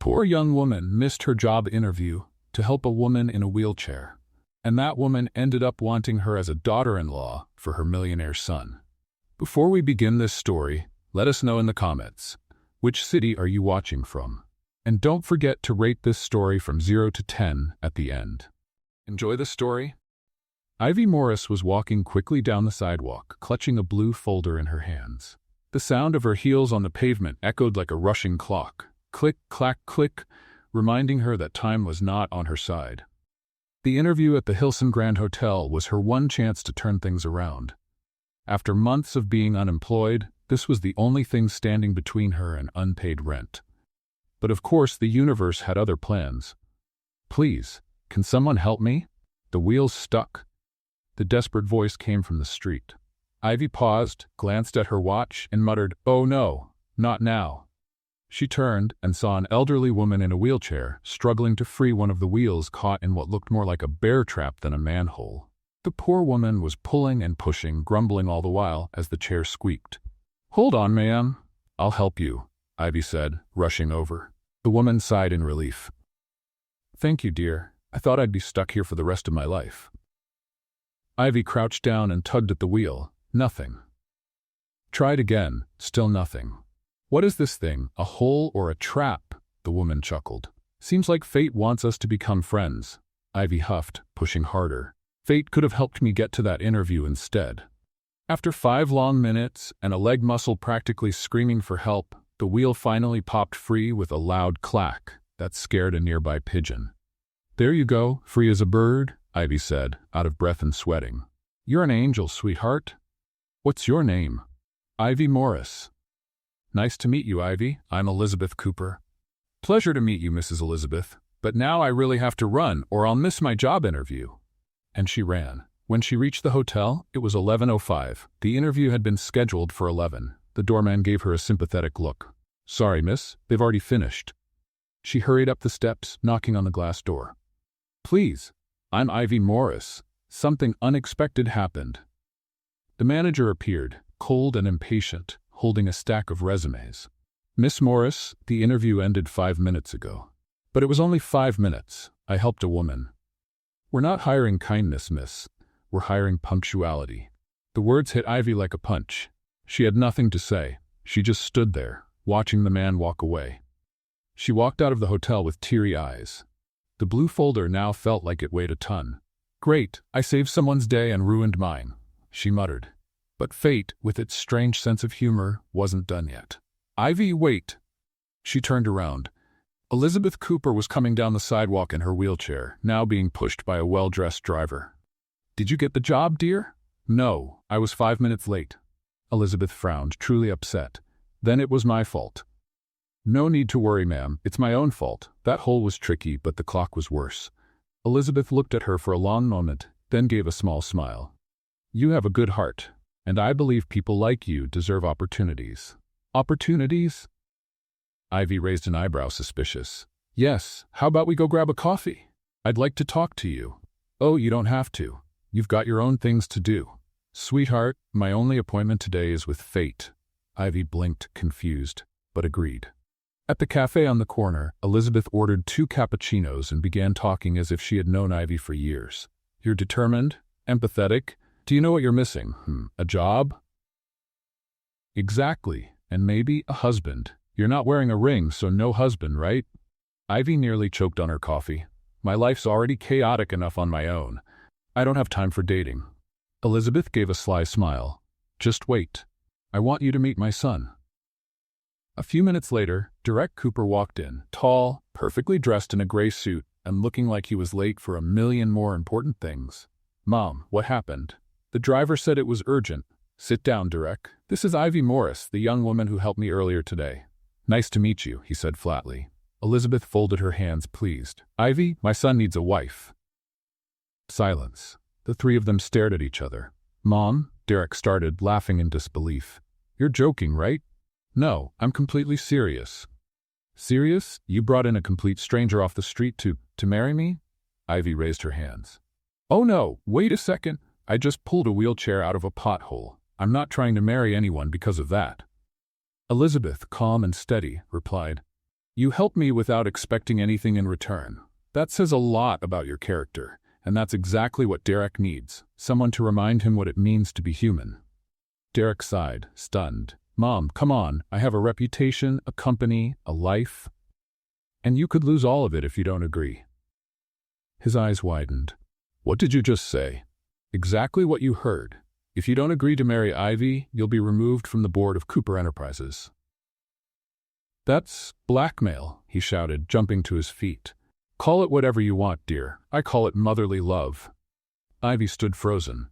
poor young woman missed her job interview to help a woman in a wheelchair, and that woman ended up wanting her as a daughter-in-law for her millionaire son. Before we begin this story, let us know in the comments, which city are you watching from? And don't forget to rate this story from 0 to 10 at the end. Enjoy the story? Ivy Morris was walking quickly down the sidewalk, clutching a blue folder in her hands. The sound of her heels on the pavement echoed like a rushing clock. Click, clack, click, reminding her that time was not on her side. The interview at the Hilton Grand Hotel was her one chance to turn things around. After months of being unemployed, this was the only thing standing between her and unpaid rent. But of course, the universe had other plans. "Please, can someone help me? The wheel's stuck." The desperate voice came from the street. Ivy paused, glanced at her watch, and muttered, "Oh no, not now." She turned and saw an elderly woman in a wheelchair, struggling to free one of the wheels caught in what looked more like a bear trap than a manhole. The poor woman was pulling and pushing, grumbling all the while as the chair squeaked. "Hold on, ma'am. I'll help you," Ivy said, rushing over. The woman sighed in relief. "Thank you, dear. I thought I'd be stuck here for the rest of my life." Ivy crouched down and tugged at the wheel. Nothing. Tried again. Still nothing. "What is this thing, a hole or a trap?" the woman chuckled. "Seems like fate wants us to become friends." Ivy huffed, pushing harder. Fate could have helped me get to that interview instead. After 5 long minutes and a leg muscle practically screaming for help, the wheel finally popped free with a loud clack that scared a nearby pigeon. "There you go, free as a bird," Ivy said, out of breath and sweating. "You're an angel, sweetheart. What's your name?" "Ivy Morris." "Nice to meet you, Ivy. I'm Elizabeth Cooper." "Pleasure to meet you, Mrs. Elizabeth. But now I really have to run or I'll miss my job interview." And she ran. When she reached the hotel, it was 11:05. The interview had been scheduled for 11. The doorman gave her a sympathetic look. "Sorry, miss, they've already finished." She hurried up the steps, knocking on the glass door. "Please, I'm Ivy Morris. Something unexpected happened." The manager appeared, cold and impatient, holding a stack of resumes. "Miss Morris, the interview ended 5 minutes ago." "But it was only 5 minutes. I helped a woman." "We're not hiring kindness, miss. We're hiring punctuality." The words hit Ivy like a punch. She had nothing to say. She just stood there, watching the man walk away. She walked out of the hotel with teary eyes. The blue folder now felt like it weighed a ton. "Great, I saved someone's day and ruined mine," she muttered. But fate, with its strange sense of humor, wasn't done yet. "Ivy, wait." She turned around. Elizabeth Cooper was coming down the sidewalk in her wheelchair, now being pushed by a well-dressed driver. "Did you get the job, dear?" "No, I was 5 minutes late." Elizabeth frowned, truly upset. "Then it was my fault." "No need to worry, ma'am. It's my own fault. That hole was tricky, but the clock was worse." Elizabeth looked at her for a long moment, then gave a small smile. "You have a good heart, and I believe people like you deserve opportunities." "Opportunities?" Ivy raised an eyebrow, suspicious. "Yes, how about we go grab a coffee? I'd like to talk to you." "Oh, you don't have to. You've got your own things to do." "Sweetheart, my only appointment today is with fate." Ivy blinked, confused, but agreed. At the cafe on the corner, Elizabeth ordered 2 cappuccinos and began talking as if she had known Ivy for years. "You're determined, empathetic. Do you know what you're missing? A job?" "Exactly, and maybe a husband. You're not wearing a ring, so no husband, right?" Ivy nearly choked on her coffee. "My life's already chaotic enough on my own. I don't have time for dating." Elizabeth gave a sly smile. "Just wait. I want you to meet my son." A few minutes later, Derek Cooper walked in, tall, perfectly dressed in a gray suit, and looking like he was late for a million more important things. "Mom, what happened?" The driver said it was urgent. "Sit down, Derek. This is Ivy Morris, the young woman who helped me earlier today." "Nice to meet you," he said flatly. Elizabeth folded her hands, pleased. "Ivy, my son needs a wife." Silence. The 3 of them stared at each other. "Mom," Derek started, laughing in disbelief. "You're joking, right?" "No, I'm completely serious." "Serious? You brought in a complete stranger off the street to marry me?" Ivy raised her hands. "Oh no, wait a second. I just pulled a wheelchair out of a pothole. I'm not trying to marry anyone because of that." Elizabeth, calm and steady, replied, You help me without expecting anything in return. That says a lot about your character, and that's exactly what Derek needs, someone to remind him what it means to be human. Derek sighed, stunned. Mom, come on, I have a reputation, a company, a life. And you could lose all of it if you don't agree. His eyes widened. What did you just say? Exactly what you heard. If you don't agree to marry Ivy, you'll be removed from the board of Cooper Enterprises. That's blackmail, he shouted, jumping to his feet. Call it whatever you want, dear. I call it motherly love. Ivy stood frozen.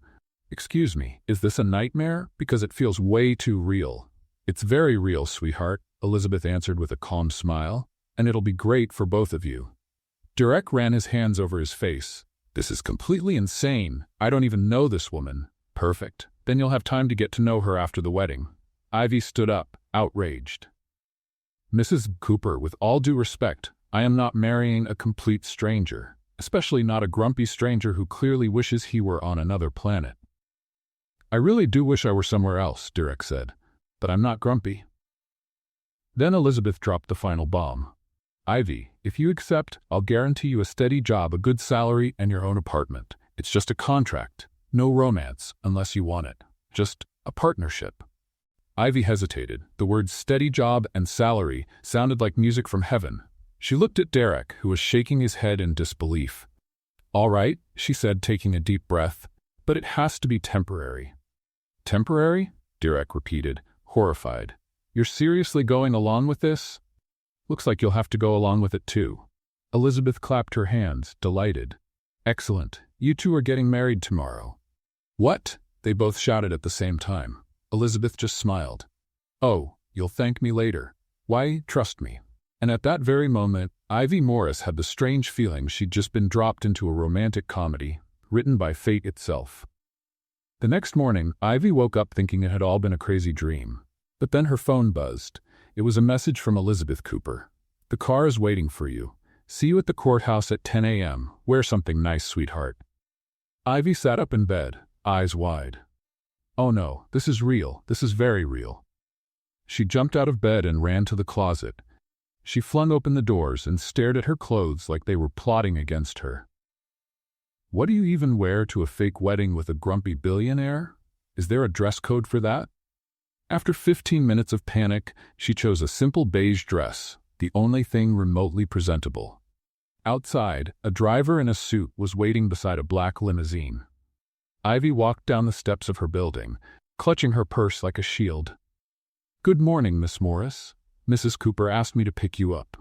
Excuse me, is this a nightmare? Because it feels way too real. It's very real, sweetheart, Elizabeth answered with a calm smile, and it'll be great for both of you. Derek ran his hands over his face. This is completely insane. I don't even know this woman. Perfect. Then you'll have time to get to know her after the wedding. Ivy stood up, outraged. Mrs. Cooper, with all due respect, I am not marrying a complete stranger, especially not a grumpy stranger who clearly wishes he were on another planet. I really do wish I were somewhere else, Derek said, but I'm not grumpy. Then Elizabeth dropped the final bomb. Ivy, if you accept, I'll guarantee you a steady job, a good salary, and your own apartment. It's just a contract. No romance, unless you want it. Just a partnership. Ivy hesitated. The words steady job and salary sounded like music from heaven. She looked at Derek, who was shaking his head in disbelief. All right, she said, taking a deep breath, but it has to be temporary. Temporary? Derek repeated, horrified. You're seriously going along with this? Looks like you'll have to go along with it too. Elizabeth clapped her hands, delighted. Excellent. You two are getting married tomorrow. What? They both shouted at the same time. Elizabeth just smiled. Oh, you'll thank me later. Why, trust me. And at that very moment, Ivy Morris had the strange feeling she'd just been dropped into a romantic comedy, written by fate itself. The next morning, Ivy woke up thinking it had all been a crazy dream. But then her phone buzzed. It was a message from Elizabeth Cooper. The car is waiting for you. See you at the courthouse at 10 a.m. Wear something nice, sweetheart. Ivy sat up in bed, eyes wide. Oh no, this is real. This is very real. She jumped out of bed and ran to the closet. She flung open the doors and stared at her clothes like they were plotting against her. What do you even wear to a fake wedding with a grumpy billionaire? Is there a dress code for that? After 15 minutes of panic, she chose a simple beige dress, the only thing remotely presentable. Outside, a driver in a suit was waiting beside a black limousine. Ivy walked down the steps of her building, clutching her purse like a shield. Good morning, Miss Morris. Mrs. Cooper asked me to pick you up.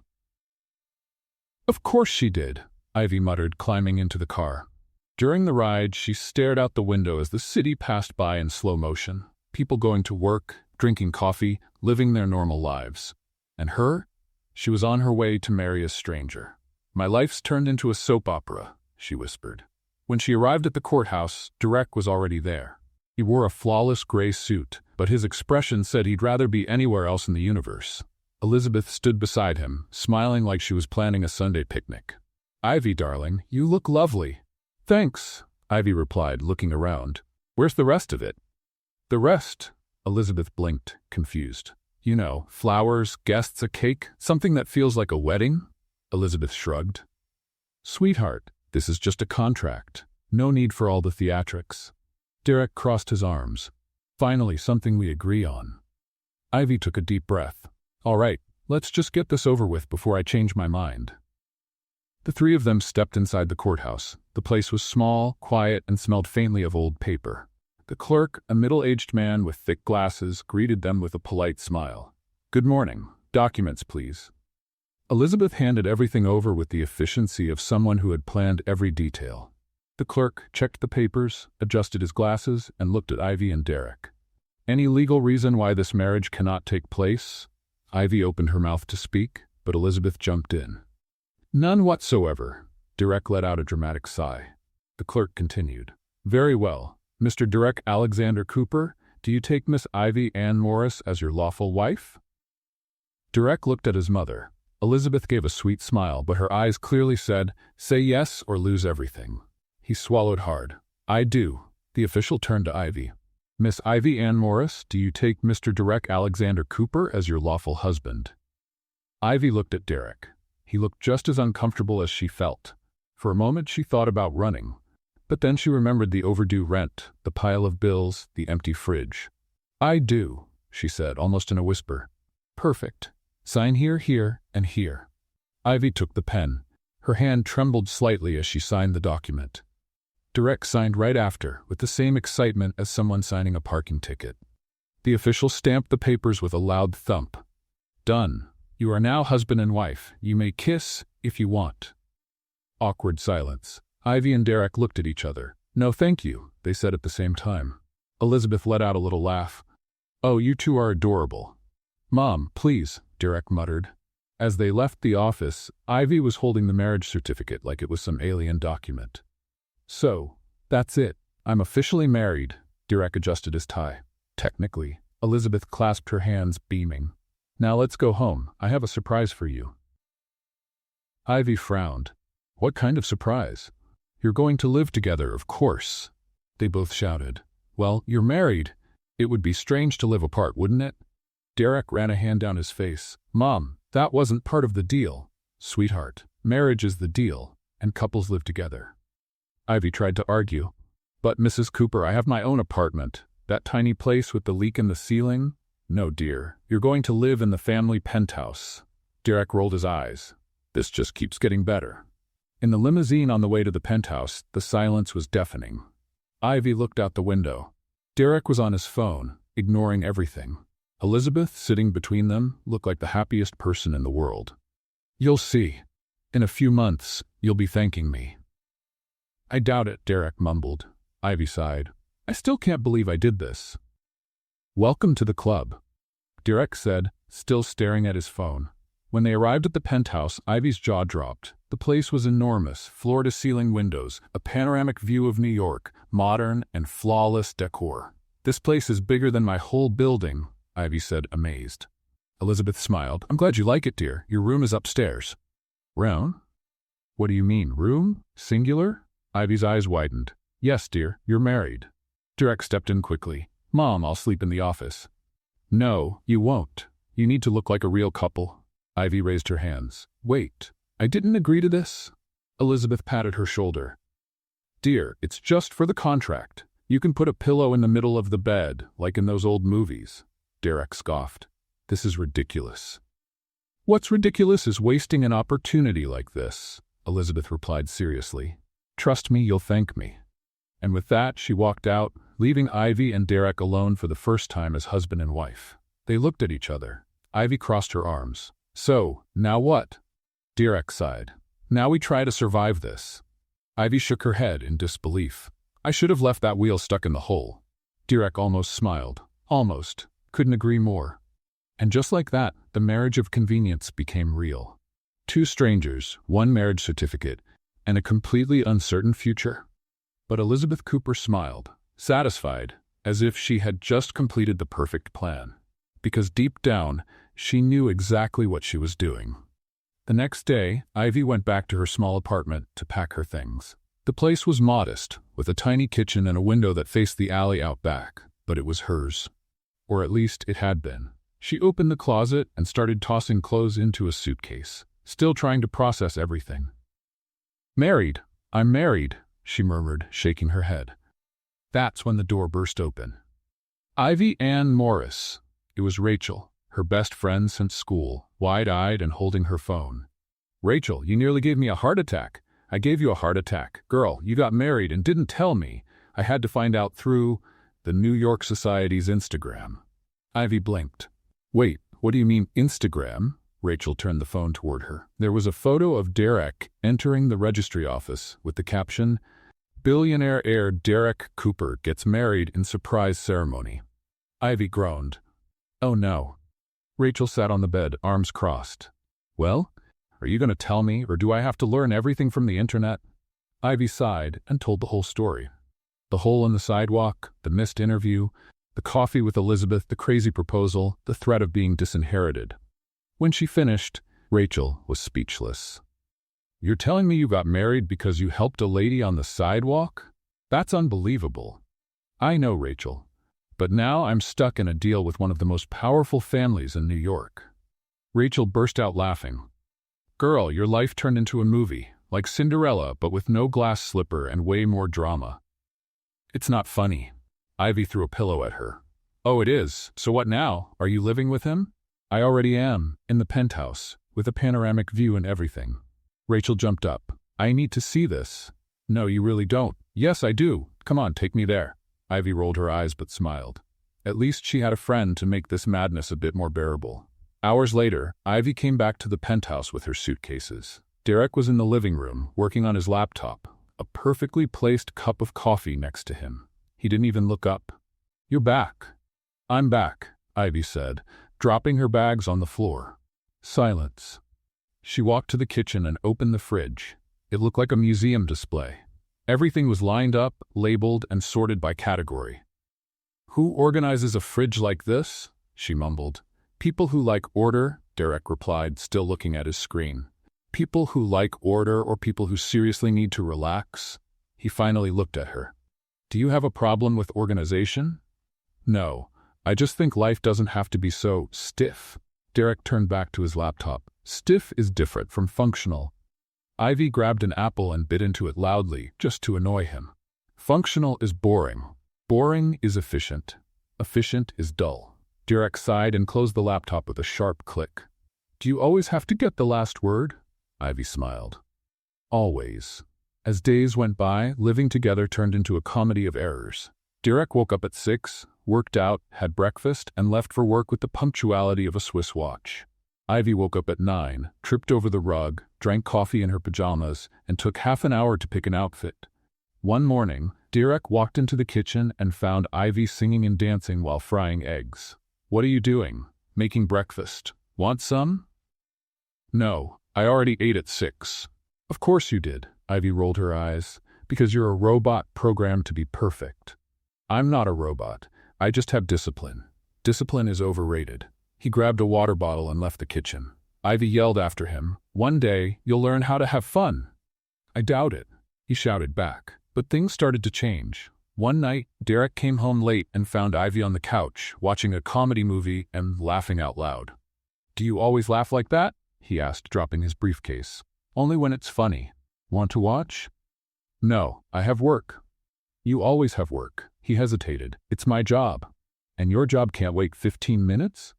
Of course she did, Ivy muttered, climbing into the car. During the ride, she stared out the window as the city passed by in slow motion. People going to work, drinking coffee, living their normal lives. And her? She was on her way to marry a stranger. My life's turned into a soap opera, she whispered. When she arrived at the courthouse, Derek was already there. He wore a flawless gray suit, but his expression said he'd rather be anywhere else in the universe. Elizabeth stood beside him, smiling like she was planning a Sunday picnic. Ivy, darling, you look lovely. Thanks, Ivy replied, looking around. Where's the rest of it? The rest? Elizabeth blinked, confused. You know, flowers, guests, a cake, something that feels like a wedding? Elizabeth shrugged. Sweetheart, this is just a contract. No need for all the theatrics. Derek crossed his arms. Finally, something we agree on. Ivy took a deep breath. All right, let's just get this over with before I change my mind. The three of them stepped inside the courthouse. The place was small, quiet, and smelled faintly of old paper. The clerk, a middle-aged man with thick glasses, greeted them with a polite smile. Good morning. Documents, please. Elizabeth handed everything over with the efficiency of someone who had planned every detail. The clerk checked the papers, adjusted his glasses, and looked at Ivy and Derek. Any legal reason why this marriage cannot take place? Ivy opened her mouth to speak, but Elizabeth jumped in. None whatsoever. Derek let out a dramatic sigh. The clerk continued. Very well. Mr. Derek Alexander Cooper, do you take Miss Ivy Ann Morris as your lawful wife? Derek looked at his mother. Elizabeth gave a sweet smile, but her eyes clearly said, say yes or lose everything. He swallowed hard. I do. The official turned to Ivy. Miss Ivy Ann Morris, do you take Mr. Derek Alexander Cooper as your lawful husband? Ivy looked at Derek. He looked just as uncomfortable as she felt. For a moment she thought about running, but then she remembered the overdue rent, the pile of bills, the empty fridge. "I do," she said, almost in a whisper. "Perfect. Sign here, here, and here." Ivy took the pen. Her hand trembled slightly as she signed the document. Derek signed right after, with the same excitement as someone signing a parking ticket. The official stamped the papers with a loud thump. "Done. You are now husband and wife. You may kiss if you want." Awkward silence. Ivy and Derek looked at each other. "No, thank you," they said at the same time. Elizabeth let out a little laugh. "Oh, you two are adorable." "Mom, please," Derek muttered. As they left the office, Ivy was holding the marriage certificate like it was some alien document. "So, that's it. I'm officially married." Derek adjusted his tie. "Technically." Elizabeth clasped her hands, beaming. "Now let's go home. I have a surprise for you." Ivy frowned. "What kind of surprise?" "You're going to live together, of course," they both shouted. "Well, you're married. It would be strange to live apart, wouldn't it?" Derek ran a hand down his face. "Mom, that wasn't part of the deal." "Sweetheart, marriage is the deal, and couples live together." Ivy tried to argue. "But Mrs. Cooper, I have my own apartment. That tiny place with the leak in the ceiling? No, dear. You're going to live in the family penthouse." Derek rolled his eyes. "This just keeps getting better." In the limousine on the way to the penthouse, the silence was deafening. Ivy looked out the window. Derek was on his phone, ignoring everything. Elizabeth, sitting between them, looked like the happiest person in the world. "You'll see. In a few months, you'll be thanking me." "I doubt it," Derek mumbled. Ivy sighed. "I still can't believe I did this." "Welcome to the club," Derek said, still staring at his phone. When they arrived at the penthouse, Ivy's jaw dropped. The place was enormous, floor-to-ceiling windows, a panoramic view of New York, modern and flawless decor. "This place is bigger than my whole building," Ivy said, amazed. Elizabeth smiled. "I'm glad you like it, dear. Your room is upstairs." "Room? What do you mean, room? Singular?" Ivy's eyes widened. "Yes, dear, you're married." Derek stepped in quickly. "Mom, I'll sleep in the office." "No, you won't. You need to look like a real couple." Ivy raised her hands. "Wait, I didn't agree to this." Elizabeth patted her shoulder. "Dear, it's just for the contract. You can put a pillow in the middle of the bed, like in those old movies." Derek scoffed. "This is ridiculous." "What's ridiculous is wasting an opportunity like this," Elizabeth replied seriously. "Trust me, you'll thank me." And with that, she walked out, leaving Ivy and Derek alone for the first time as husband and wife. They looked at each other. Ivy crossed her arms. "So, now what?" Derek sighed. "Now we try to survive this." Ivy shook her head in disbelief. "I should have left that wheel stuck in the hole." Derek almost smiled. Almost. Couldn't agree more. And just like that, the marriage of convenience became real. Two strangers, one marriage certificate, and a completely uncertain future. But Elizabeth Cooper smiled, satisfied, as if she had just completed the perfect plan. Because deep down, she knew exactly what she was doing. The next day, Ivy went back to her small apartment to pack her things. The place was modest, with a tiny kitchen and a window that faced the alley out back, but it was hers. Or at least it had been. She opened the closet and started tossing clothes into a suitcase, still trying to process everything. "Married. I'm married," she murmured, shaking her head. That's when the door burst open. Ivy Ann Morris. It was Rachel, her best friend since school, wide-eyed and holding her phone. "Rachel, you nearly gave me a heart attack." "I gave you a heart attack. Girl, you got married and didn't tell me. I had to find out through the New York Society's Instagram." Ivy blinked. "Wait, what do you mean Instagram?" Rachel turned the phone toward her. There was a photo of Derek entering the registry office with the caption, "Billionaire heir Derek Cooper gets married in surprise ceremony." Ivy groaned. "Oh no." Rachel sat on the bed, arms crossed. "Well, are you going to tell me, or do I have to learn everything from the internet?" Ivy sighed and told the whole story. The hole in the sidewalk, the missed interview, the coffee with Elizabeth, the crazy proposal, the threat of being disinherited. When she finished, Rachel was speechless. "You're telling me you got married because you helped a lady on the sidewalk? That's unbelievable." "I know, Rachel. But now I'm stuck in a deal with one of the most powerful families in New York." Rachel burst out laughing. Girl, your life turned into a movie, like Cinderella but with no glass slipper and way more drama. It's not funny. Ivy threw a pillow at her. Oh, it is. So what now? Are you living with him? I already am, in the penthouse, with a panoramic view and everything. Rachel jumped up. I need to see this. No, you really don't. Yes, I do. Come on, take me there. Ivy rolled her eyes but smiled. At least she had a friend to make this madness a bit more bearable. Hours later, Ivy came back to the penthouse with her suitcases. Derek was in the living room, working on his laptop, a perfectly placed cup of coffee next to him. He didn't even look up. You're back. I'm back, Ivy said, dropping her bags on the floor. Silence. She walked to the kitchen and opened the fridge. It looked like a museum display. Everything was lined up, labeled, and sorted by category. Who organizes a fridge like this? She mumbled. People who like order, Derek replied, still looking at his screen. People who like order or people who seriously need to relax? He finally looked at her. Do you have a problem with organization? No, I just think life doesn't have to be so stiff. Derek turned back to his laptop. Stiff is different from functional. Ivy grabbed an apple and bit into it loudly, just to annoy him. Functional is boring. Boring is efficient. Efficient is dull. Derek sighed and closed the laptop with a sharp click. Do you always have to get the last word? Ivy smiled. Always. As days went by, living together turned into a comedy of errors. Derek woke up at 6, worked out, had breakfast, and left for work with the punctuality of a Swiss watch. Ivy woke up at 9, tripped over the rug, drank coffee in her pajamas, and took half an hour to pick an outfit. One morning, Derek walked into the kitchen and found Ivy singing and dancing while frying eggs. What are you doing? Making breakfast. Want some? No, I already ate at 6. Of course you did, Ivy rolled her eyes, because you're a robot programmed to be perfect. I'm not a robot. I just have discipline. Discipline is overrated. He grabbed a water bottle and left the kitchen. Ivy yelled after him, One day, you'll learn how to have fun. I doubt it, he shouted back. But things started to change. One night, Derek came home late and found Ivy on the couch, watching a comedy movie and laughing out loud. Do you always laugh like that? He asked, dropping his briefcase. Only when it's funny. Want to watch? No, I have work. You always have work. He hesitated. It's my job. And your job can't wait 15 minutes?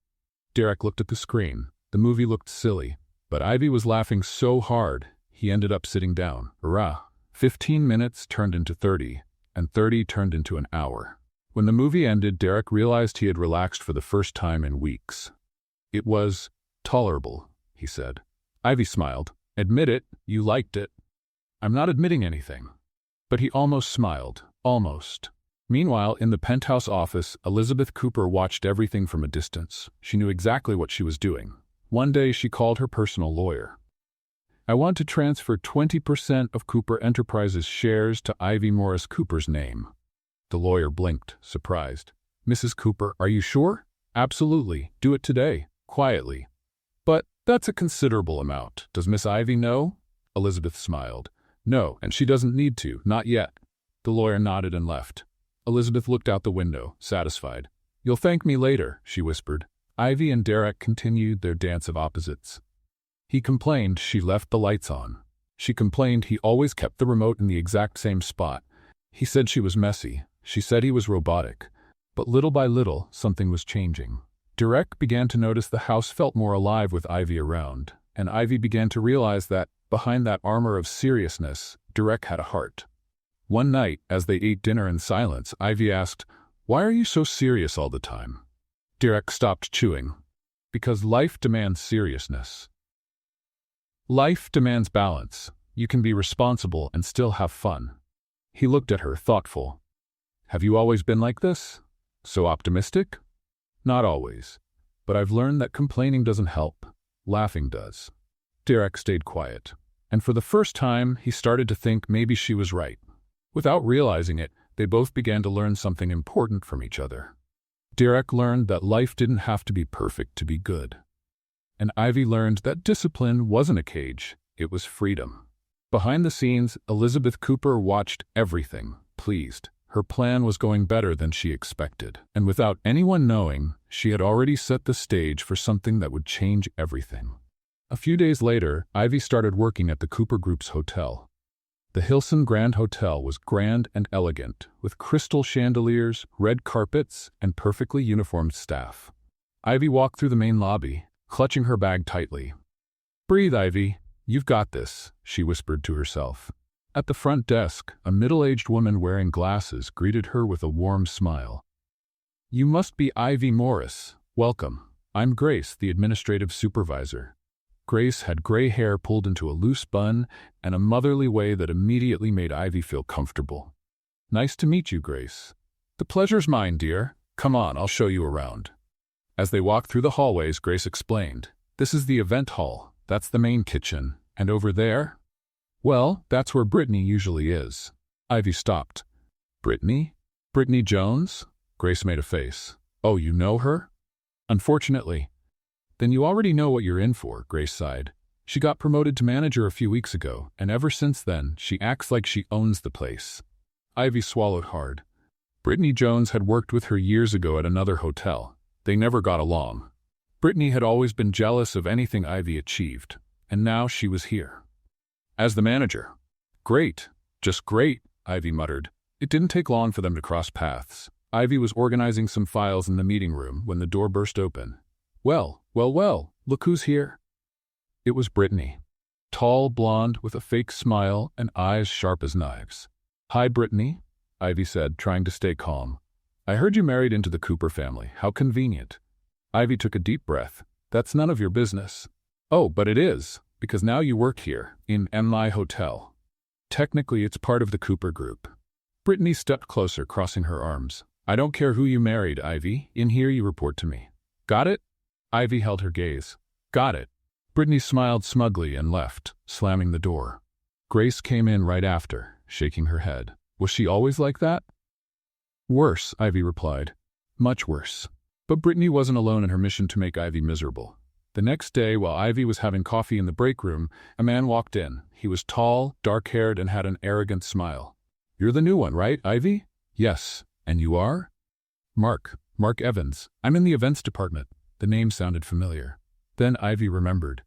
Derek looked at the screen. The movie looked silly, but Ivy was laughing so hard, he ended up sitting down. Hurrah! 15 minutes turned into 30, and 30 turned into an hour. When the movie ended, Derek realized he had relaxed for the first time in weeks. It was tolerable, he said. Ivy smiled. Admit it, you liked it. I'm not admitting anything. But he almost smiled. Almost. Meanwhile, in the penthouse office, Elizabeth Cooper watched everything from a distance. She knew exactly what she was doing. One day, she called her personal lawyer. I want to transfer 20% of Cooper Enterprises shares to Ivy Morris Cooper's name. The lawyer blinked, surprised. Mrs. Cooper, are you sure? Absolutely. Do it today. Quietly. But that's a considerable amount. Does Miss Ivy know? Elizabeth smiled. No, and she doesn't need to. Not yet. The lawyer nodded and left. Elizabeth looked out the window, satisfied. You'll thank me later, she whispered. Ivy and Derek continued their dance of opposites. He complained she left the lights on. She complained he always kept the remote in the exact same spot. He said she was messy. She said he was robotic. But little by little, something was changing. Derek began to notice the house felt more alive with Ivy around, and Ivy began to realize that, behind that armor of seriousness, Derek had a heart. One night, as they ate dinner in silence, Ivy asked, Why are you so serious all the time? Derek stopped chewing. Because life demands seriousness. Life demands balance. You can be responsible and still have fun. He looked at her, thoughtful. Have you always been like this? So optimistic? Not always. But I've learned that complaining doesn't help. Laughing does. Derek stayed quiet. And for the first time, he started to think maybe she was right. Without realizing it, they both began to learn something important from each other. Derek learned that life didn't have to be perfect to be good. And Ivy learned that discipline wasn't a cage, it was freedom. Behind the scenes, Elizabeth Cooper watched everything, pleased. Her plan was going better than she expected, and without anyone knowing, she had already set the stage for something that would change everything. A few days later, Ivy started working at the Cooper Group's hotel. The Hilson Grand Hotel was grand and elegant, with crystal chandeliers, red carpets, and perfectly uniformed staff. Ivy walked through the main lobby, clutching her bag tightly. "Breathe, Ivy. You've got this," she whispered to herself. At the front desk, a middle-aged woman wearing glasses greeted her with a warm smile. "You must be Ivy Morris. Welcome. I'm Grace, the administrative supervisor." Grace had gray hair pulled into a loose bun and a motherly way that immediately made Ivy feel comfortable. "Nice to meet you, Grace." "The pleasure's mine, dear. Come on, I'll show you around." As they walked through the hallways, Grace explained, "This is the event hall. That's the main kitchen. And over there? Well, that's where Brittany usually is." Ivy stopped. "Brittany? Brittany Jones?" Grace made a face. "Oh, you know her?" "Unfortunately." "Then you already know what you're in for," Grace sighed. "She got promoted to manager a few weeks ago, and ever since then, she acts like she owns the place." Ivy swallowed hard. Brittany Jones had worked with her years ago at another hotel. They never got along. Brittany had always been jealous of anything Ivy achieved, and now she was here. As the manager. "Great. Just great," Ivy muttered. It didn't take long for them to cross paths. Ivy was organizing some files in the meeting room when the door burst open. Well, look who's here." It was Brittany. Tall, blonde, with a fake smile and eyes sharp as knives. "Hi, Brittany," Ivy said, trying to stay calm. "I heard you married into the Cooper family. How convenient." Ivy took a deep breath. "That's none of your business." "Oh, but it is, because now you work here, in MI Hotel. Technically, it's part of the Cooper Group." Brittany stepped closer, crossing her arms. "I don't care who you married, Ivy. In here you report to me. Got it?" Ivy held her gaze. "Got it." Brittany smiled smugly and left, slamming the door. Grace came in right after, shaking her head. "Was she always like that?" "Worse," Ivy replied. "Much worse." But Brittany wasn't alone in her mission to make Ivy miserable. The next day, while Ivy was having coffee in the break room, a man walked in. He was tall, dark-haired, and had an arrogant smile. "You're the new one, right, Ivy?" "Yes. And you are?" Mark Evans. I'm in the events department." The name sounded familiar. Then Ivy remembered.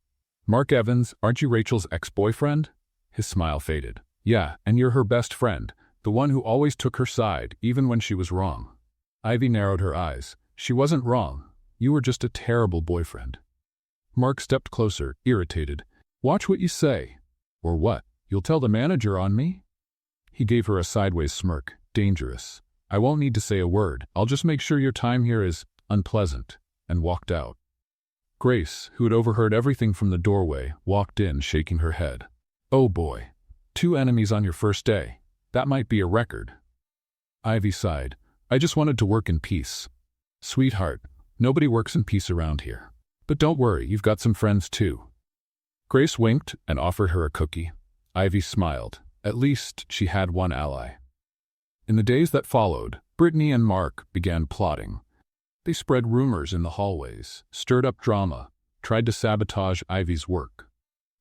"Mark Evans, aren't you Rachel's ex-boyfriend?" His smile faded. "Yeah, and you're her best friend, the one who always took her side, even when she was wrong." Ivy narrowed her eyes. "She wasn't wrong. You were just a terrible boyfriend." Mark stepped closer, irritated. "Watch what you say." "Or what? You'll tell the manager on me?" He gave her a sideways smirk. "Dangerous. I won't need to say a word. I'll just make sure your time here is unpleasant," and walked out. Grace, who had overheard everything from the doorway, walked in, shaking her head. "Oh boy. 2 enemies on your first day. That might be a record." Ivy sighed. "I just wanted to work in peace." "Sweetheart, nobody works in peace around here. But don't worry, you've got some friends too." Grace winked and offered her a cookie. Ivy smiled. At least she had one ally. In the days that followed, Brittany and Mark began plotting. They spread rumors in the hallways, stirred up drama, tried to sabotage Ivy's work.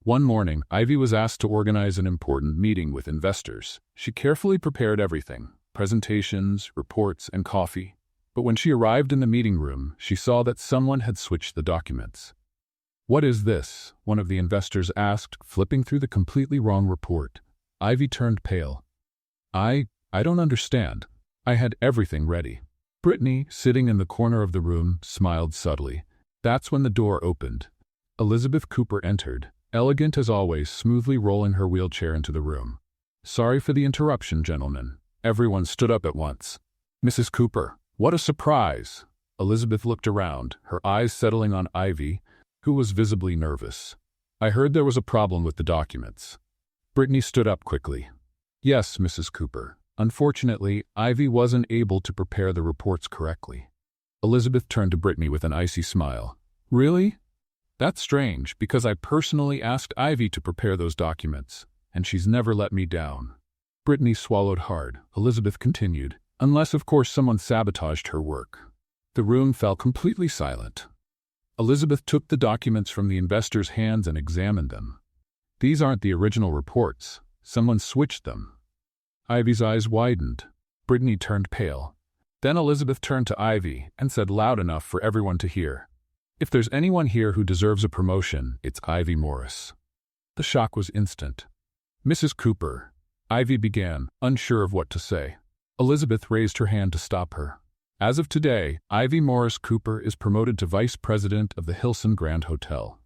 One morning, Ivy was asked to organize an important meeting with investors. She carefully prepared everything: presentations, reports, and coffee. But when she arrived in the meeting room, she saw that someone had switched the documents. "What is this?" one of the investors asked, flipping through the completely wrong report. Ivy turned pale. I don't understand. I had everything ready." Brittany, sitting in the corner of the room, smiled subtly. That's when the door opened. Elizabeth Cooper entered, elegant as always, smoothly rolling her wheelchair into the room. "Sorry for the interruption, gentlemen." Everyone stood up at once. "Mrs. Cooper, what a surprise!" Elizabeth looked around, her eyes settling on Ivy, who was visibly nervous. "I heard there was a problem with the documents." Brittany stood up quickly. "Yes, Mrs. Cooper. Unfortunately, Ivy wasn't able to prepare the reports correctly." Elizabeth turned to Brittany with an icy smile. "Really? That's strange, because I personally asked Ivy to prepare those documents, and she's never let me down." Brittany swallowed hard. Elizabeth continued, "Unless, of course, someone sabotaged her work." The room fell completely silent. Elizabeth took the documents from the investors' hands and examined them. "These aren't the original reports. Someone switched them." Ivy's eyes widened. Brittany turned pale. Then Elizabeth turned to Ivy and said loud enough for everyone to hear, "If there's anyone here who deserves a promotion, it's Ivy Morris." The shock was instant. "Mrs. Cooper," Ivy began, unsure of what to say. Elizabeth raised her hand to stop her. "As of today, Ivy Morris Cooper is promoted to Vice President of the Hilson Grand Hotel."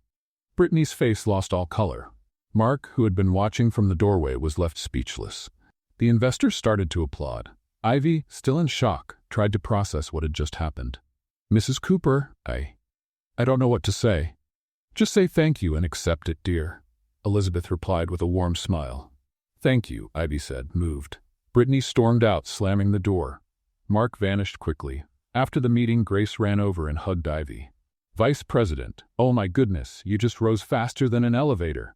Brittany's face lost all color. Mark, who had been watching from the doorway, was left speechless. The investors started to applaud. Ivy, still in shock, tried to process what had just happened. "Mrs. Cooper, I don't know what to say." "Just say thank you and accept it, dear," Elizabeth replied with a warm smile. "Thank you," Ivy said, moved. Brittany stormed out, slamming the door. Mark vanished quickly. After the meeting, Grace ran over and hugged Ivy. "Vice President, oh my goodness, you just rose faster than an elevator."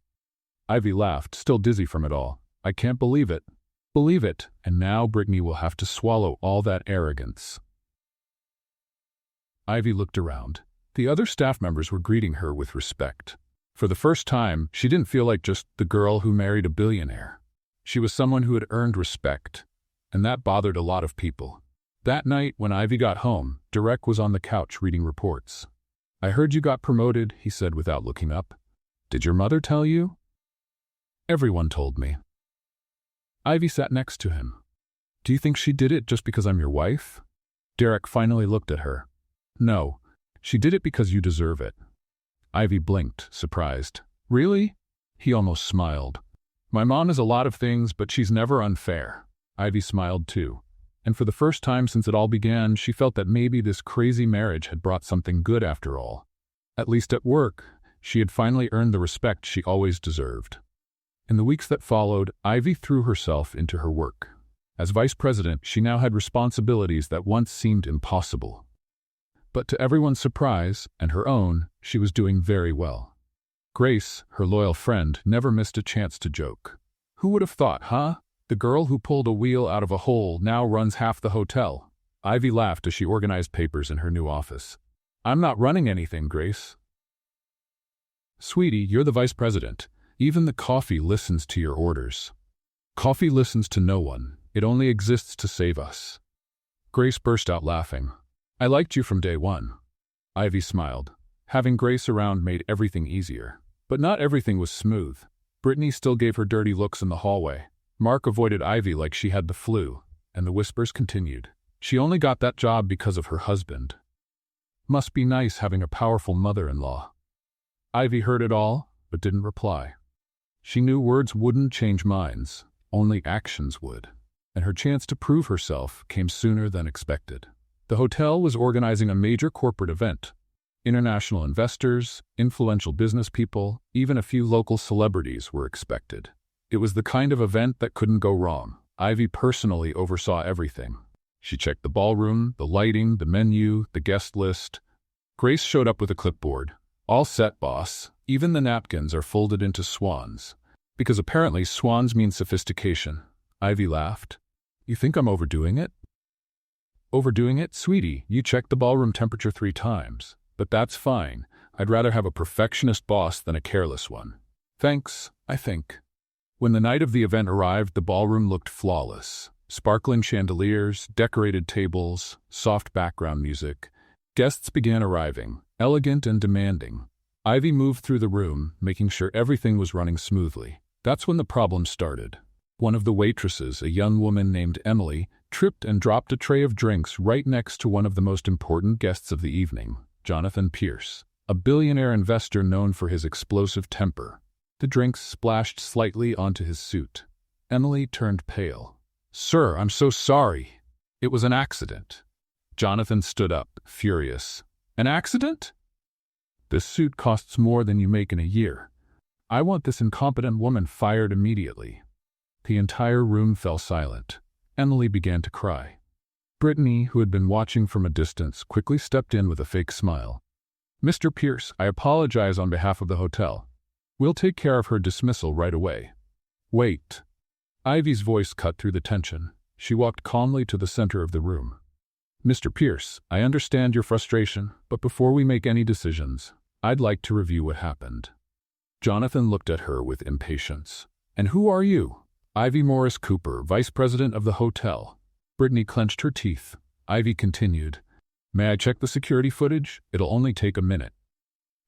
Ivy laughed, still dizzy from it all. "I can't believe it." "Believe it, and now Brittany will have to swallow all that arrogance." Ivy looked around. The other staff members were greeting her with respect. For the first time, she didn't feel like just the girl who married a billionaire. She was someone who had earned respect, and that bothered a lot of people. That night, when Ivy got home, Derek was on the couch reading reports. "I heard you got promoted," he said without looking up. "Did your mother tell you?" "Everyone told me." Ivy sat next to him. "Do you think she did it just because I'm your wife?" Derek finally looked at her. "No, she did it because you deserve it." Ivy blinked, surprised. "Really?" He almost smiled. "My mom is a lot of things, but she's never unfair." Ivy smiled too. And for the first time since it all began, she felt that maybe this crazy marriage had brought something good after all. At least at work, she had finally earned the respect she always deserved. In the weeks that followed, Ivy threw herself into her work. As vice president, she now had responsibilities that once seemed impossible. But to everyone's surprise, and her own, she was doing very well. Grace, her loyal friend, never missed a chance to joke. "Who would have thought, huh? The girl who pulled a wheel out of a hole now runs half the hotel." Ivy laughed as she organized papers in her new office. "I'm not running anything, Grace." "Sweetie, you're the vice president. Even the coffee listens to your orders." "Coffee listens to no one. It only exists to save us." Grace burst out laughing. "I liked you from day one." Ivy smiled. Having Grace around made everything easier. But not everything was smooth. Brittany still gave her dirty looks in the hallway. Mark avoided Ivy like she had the flu, and the whispers continued. She only got that job because of her husband. Must be nice having a powerful mother-in-law. Ivy heard it all, but didn't reply. She knew words wouldn't change minds, only actions would. And her chance to prove herself came sooner than expected. The hotel was organizing a major corporate event. International investors, influential business people, even a few local celebrities were expected. It was the kind of event that couldn't go wrong. Ivy personally oversaw everything. She checked the ballroom, the lighting, the menu, the guest list. Grace showed up with a clipboard. "All set, boss. Even the napkins are folded into swans." Because apparently swans mean sophistication. Ivy laughed. "You think I'm overdoing it?" "Overdoing it? Sweetie, you checked the ballroom temperature 3 times. But that's fine. I'd rather have a perfectionist boss than a careless one." "Thanks, I think." When the night of the event arrived, the ballroom looked flawless. Sparkling chandeliers, decorated tables, soft background music. Guests began arriving, elegant and demanding. Ivy moved through the room, making sure everything was running smoothly. That's when the problem started. One of the waitresses, a young woman named Emily, tripped and dropped a tray of drinks right next to one of the most important guests of the evening, Jonathan Pierce, a billionaire investor known for his explosive temper. The drinks splashed slightly onto his suit. Emily turned pale. "Sir, I'm so sorry. It was an accident." Jonathan stood up, furious. "An accident? This suit costs more than you make in a year. I want this incompetent woman fired immediately." The entire room fell silent. Emily began to cry. Brittany, who had been watching from a distance, quickly stepped in with a fake smile. "Mr. Pierce, I apologize on behalf of the hotel. We'll take care of her dismissal right away." "Wait." Ivy's voice cut through the tension. She walked calmly to the center of the room. "Mr. Pierce, I understand your frustration, but before we make any decisions, I'd like to review what happened." Jonathan looked at her with impatience. "And who are you?" "Ivy Morris Cooper, vice president of the hotel." Brittany clenched her teeth. Ivy continued, "May I check the security footage? It'll only take a minute."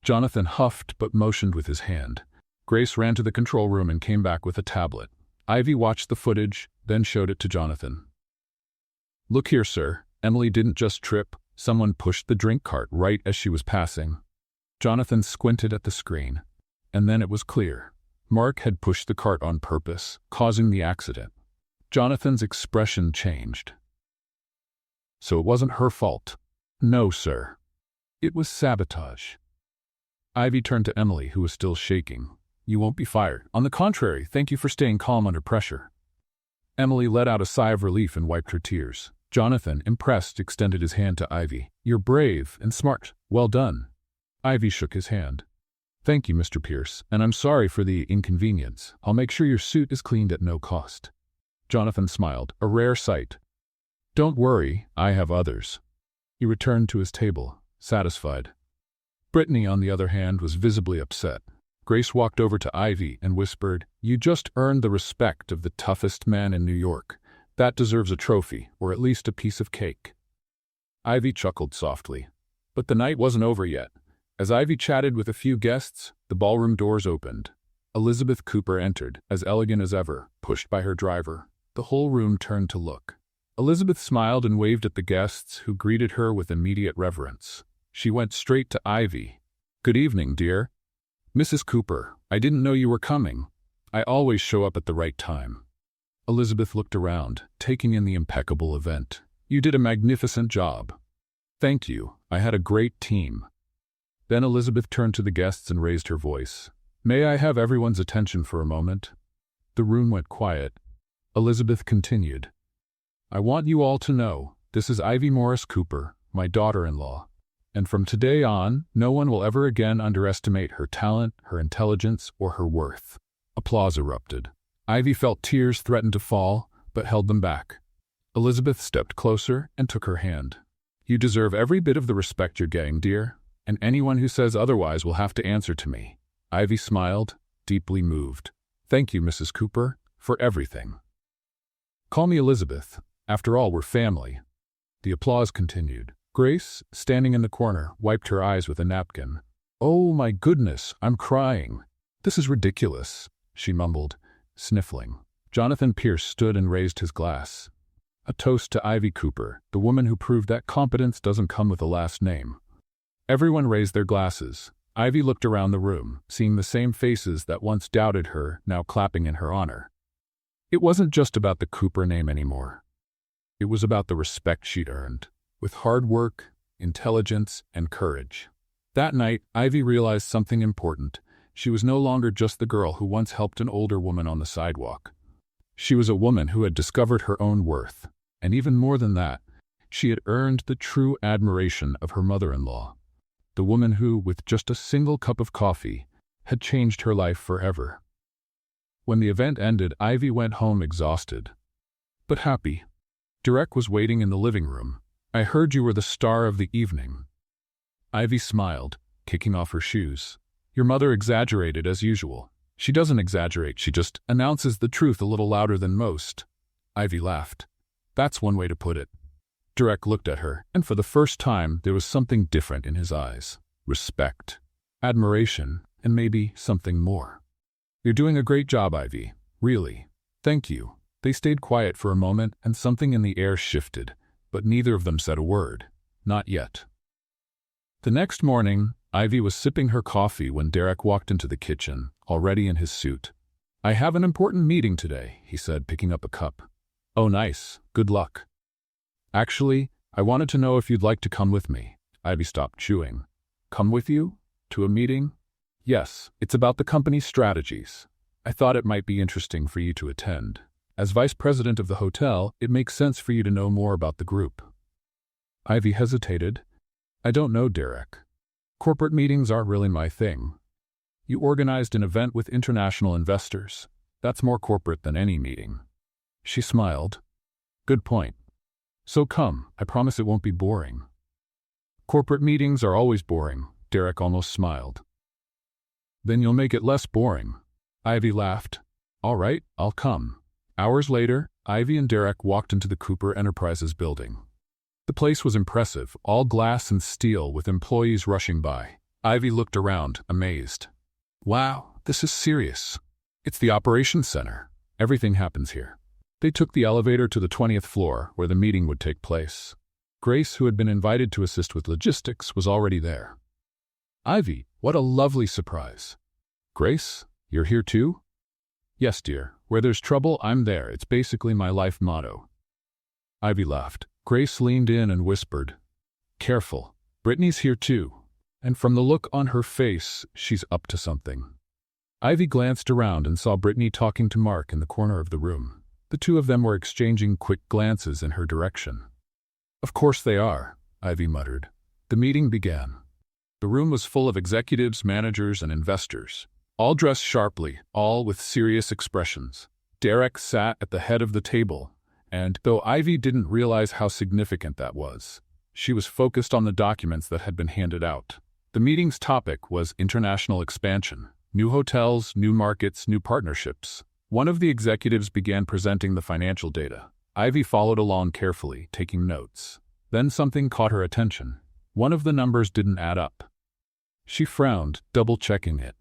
Jonathan huffed but motioned with his hand. Grace ran to the control room and came back with a tablet. Ivy watched the footage, then showed it to Jonathan. "Look here, sir. Emily didn't just trip. Someone pushed the drink cart right as she was passing." Jonathan squinted at the screen. And then it was clear. Mark had pushed the cart on purpose, causing the accident. Jonathan's expression changed. "So it wasn't her fault?" "No, sir. It was sabotage." Ivy turned to Emily, who was still shaking. "You won't be fired. On the contrary, thank you for staying calm under pressure." Emily let out a sigh of relief and wiped her tears. Jonathan, impressed, extended his hand to Ivy. "You're brave and smart. Well done." Ivy shook his hand. "Thank you, Mr. Pierce, and I'm sorry for the inconvenience. I'll make sure your suit is cleaned at no cost." Jonathan smiled, a rare sight. "Don't worry, I have others." He returned to his table, satisfied. Brittany, on the other hand, was visibly upset. Grace walked over to Ivy and whispered, "You just earned the respect of the toughest man in New York. That deserves a trophy, or at least a piece of cake." Ivy chuckled softly. But the night wasn't over yet. As Ivy chatted with a few guests, the ballroom doors opened. Elizabeth Cooper entered, as elegant as ever, pushed by her driver. The whole room turned to look. Elizabeth smiled and waved at the guests, who greeted her with immediate reverence. She went straight to Ivy. "Good evening, dear." "Mrs. Cooper, I didn't know you were coming. I always show up at the right time." Elizabeth looked around, taking in the impeccable event. "You did a magnificent job." "Thank you. I had a great team." Then Elizabeth turned to the guests and raised her voice. "May I have everyone's attention for a moment?" The room went quiet. Elizabeth continued. "I want you all to know, this is Ivy Morris Cooper, my daughter-in-law. And from today on, no one will ever again underestimate her talent, her intelligence, or her worth." Applause erupted. Ivy felt tears threaten to fall, but held them back. Elizabeth stepped closer and took her hand. "You deserve every bit of the respect you're getting, dear, and anyone who says otherwise will have to answer to me." Ivy smiled, deeply moved. "Thank you, Mrs. Cooper, for everything." "Call me Elizabeth. After all, we're family." The applause continued. Grace, standing in the corner, wiped her eyes with a napkin. "Oh my goodness, I'm crying. This is ridiculous," she mumbled, sniffling. Jonathan Pierce stood and raised his glass. A toast to Ivy Cooper, the woman who proved that competence doesn't come with a last name. Everyone raised their glasses. Ivy looked around the room, seeing the same faces that once doubted her, now clapping in her honor. It wasn't just about the Cooper name anymore. It was about the respect she'd earned, with hard work, intelligence, and courage. That night, Ivy realized something important. She was no longer just the girl who once helped an older woman on the sidewalk. She was a woman who had discovered her own worth, and even more than that, she had earned the true admiration of her mother-in-law. The woman who, with just a single cup of coffee, had changed her life forever. When the event ended, Ivy went home exhausted, but happy. Derek was waiting in the living room. "I heard you were the star of the evening." Ivy smiled, kicking off her shoes. "Your mother exaggerated as usual." "She doesn't exaggerate, she just announces the truth a little louder than most." Ivy laughed. "That's one way to put it." Derek looked at her, and for the first time there was something different in his eyes. Respect, admiration, and maybe something more. "You're doing a great job, Ivy. Really. Thank you." They stayed quiet for a moment, and something in the air shifted, but neither of them said a word. Not yet. The next morning, Ivy was sipping her coffee when Derek walked into the kitchen, already in his suit. "I have an important meeting today," he said, picking up a cup. "Oh, nice. Good luck." "Actually, I wanted to know if you'd like to come with me." Ivy stopped chewing. "Come with you? To a meeting?" "Yes, it's about the company's strategies. I thought it might be interesting for you to attend. As vice president of the hotel, it makes sense for you to know more about the group." Ivy hesitated. "I don't know, Derek. Corporate meetings aren't really my thing." "You organized an event with international investors. That's more corporate than any meeting." She smiled. "Good point. So come, I promise it won't be boring." "Corporate meetings are always boring," Derek almost smiled. "Then you'll make it less boring." Ivy laughed. "All right, I'll come." Hours later, Ivy and Derek walked into the Cooper Enterprises building. The place was impressive, all glass and steel with employees rushing by. Ivy looked around, amazed. Wow, this is serious. It's the operations center. Everything happens here. They took the elevator to the 20th floor, where the meeting would take place. Grace, who had been invited to assist with logistics, was already there. Ivy, what a lovely surprise. Grace, you're here too? Yes, dear. Where there's trouble, I'm there. It's basically my life motto. Ivy laughed. Grace leaned in and whispered, Careful. Brittany's here too. And from the look on her face, she's up to something. Ivy glanced around and saw Brittany talking to Mark in the corner of the room. The two of them were exchanging quick glances in her direction. Of course they are, Ivy muttered. The meeting began. The room was full of executives, managers, and investors, all dressed sharply, all with serious expressions. Derek sat at the head of the table, and, though Ivy didn't realize how significant that was, she was focused on the documents that had been handed out. The meeting's topic was international expansion. New hotels, new markets, new partnerships. One of the executives began presenting the financial data. Ivy followed along carefully, taking notes. Then something caught her attention. One of the numbers didn't add up. She frowned, double-checking it.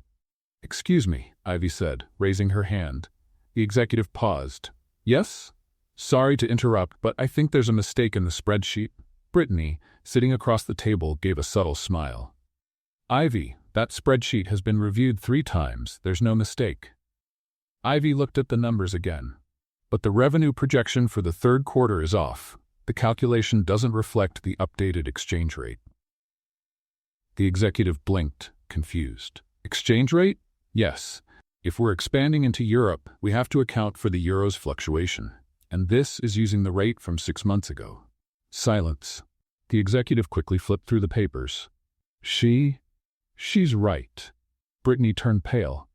Excuse me, Ivy said, raising her hand. The executive paused. Yes? Sorry to interrupt, but I think there's a mistake in the spreadsheet. Brittany, sitting across the table, gave a subtle smile. Ivy, that spreadsheet has been reviewed 3 times. There's no mistake. Ivy looked at the numbers again. But the revenue projection for the 3rd quarter is off. The calculation doesn't reflect the updated exchange rate. The executive blinked, confused. Exchange rate? Yes. If we're expanding into Europe, we have to account for the euro's fluctuation. And this is using the rate from 6 months ago. Silence. The executive quickly flipped through the papers. She's right. Brittany turned pale.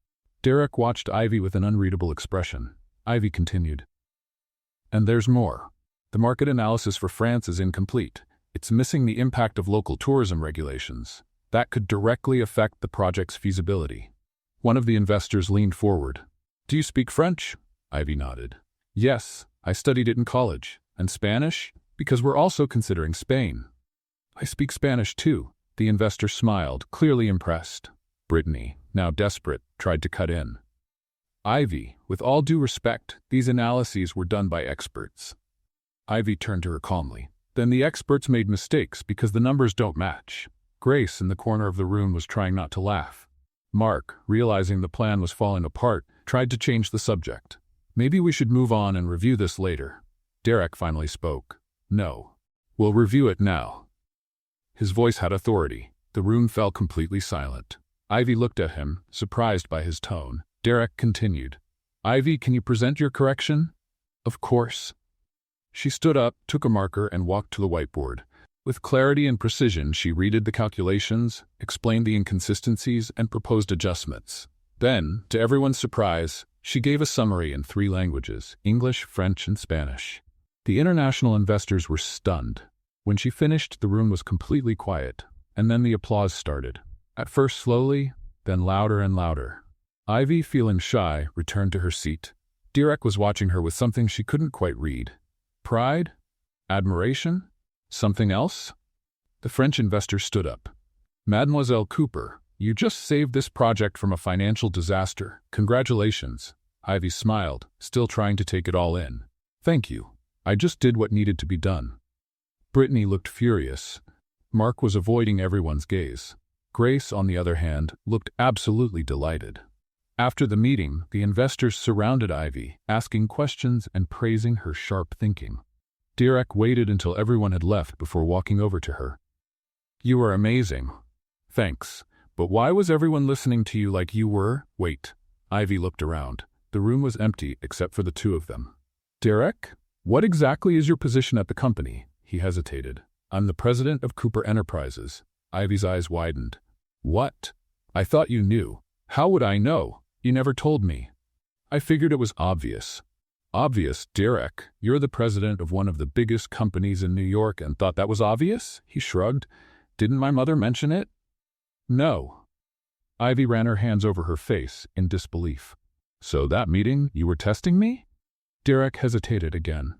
Derek watched Ivy with an unreadable expression. Ivy continued. And there's more. The market analysis for France is incomplete. It's missing the impact of local tourism regulations. That could directly affect the project's feasibility. One of the investors leaned forward. Do you speak French? Ivy nodded. Yes, I studied it in college. And Spanish? Because we're also considering Spain. I speak Spanish too. The investor smiled, clearly impressed. Brittany, now desperate, tried to cut in. Ivy, with all due respect, these analyses were done by experts. Ivy turned to her calmly. Then the experts made mistakes because the numbers don't match. Grace, in the corner of the room, was trying not to laugh. Mark, realizing the plan was falling apart, tried to change the subject. Maybe we should move on and review this later. Derek finally spoke. No. We'll review it now. His voice had authority. The room fell completely silent. Ivy looked at him, surprised by his tone. Derek continued. Ivy, can you present your correction? Of course. She stood up, took a marker, and walked to the whiteboard. With clarity and precision, she read the calculations, explained the inconsistencies, and proposed adjustments. Then, to everyone's surprise, she gave a summary in 3 languages, English, French, and Spanish. The international investors were stunned. When she finished, the room was completely quiet, and then the applause started. At first slowly, then louder and louder. Ivy, feeling shy, returned to her seat. Derek was watching her with something she couldn't quite read. Pride? Admiration? Something else? The French investor stood up. Mademoiselle Cooper, you just saved this project from a financial disaster. Congratulations. Ivy smiled, still trying to take it all in. Thank you. I just did what needed to be done. Brittany looked furious. Mark was avoiding everyone's gaze. Grace, on the other hand, looked absolutely delighted. After the meeting, the investors surrounded Ivy, asking questions and praising her sharp thinking. Derek waited until everyone had left before walking over to her. You are amazing. Thanks. But why was everyone listening to you like you were? Wait. Ivy looked around. The room was empty except for the 2 of them. Derek? What exactly is your position at the company? He hesitated. I'm the president of Cooper Enterprises. Ivy's eyes widened. What? I thought you knew. How would I know? You never told me. I figured it was obvious. Obvious, Derek. You're the president of one of the biggest companies in New York and thought that was obvious? He shrugged. Didn't my mother mention it? No. Ivy ran her hands over her face in disbelief. So that meeting, you were testing me? Derek hesitated again.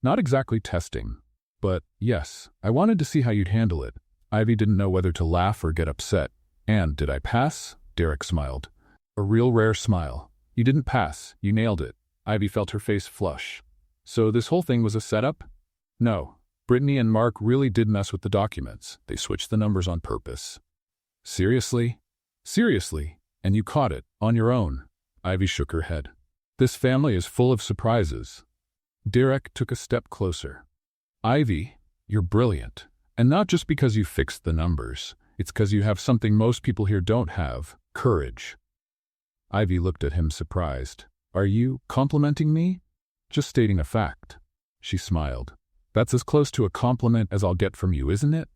Not exactly testing, but yes, I wanted to see how you'd handle it. Ivy didn't know whether to laugh or get upset. And did I pass? Derek smiled. A real rare smile. You didn't pass, you nailed it. Ivy felt her face flush. So this whole thing was a setup? No. Brittany and Mark really did mess with the documents. They switched the numbers on purpose. Seriously? Seriously? And you caught it, on your own? Ivy shook her head. This family is full of surprises. Derek took a step closer. Ivy, you're brilliant. And not just because you fixed the numbers. It's because you have something most people here don't have, courage. Ivy looked at him surprised. Are you complimenting me? Just stating a fact. She smiled. That's as close to a compliment as I'll get from you, isn't it?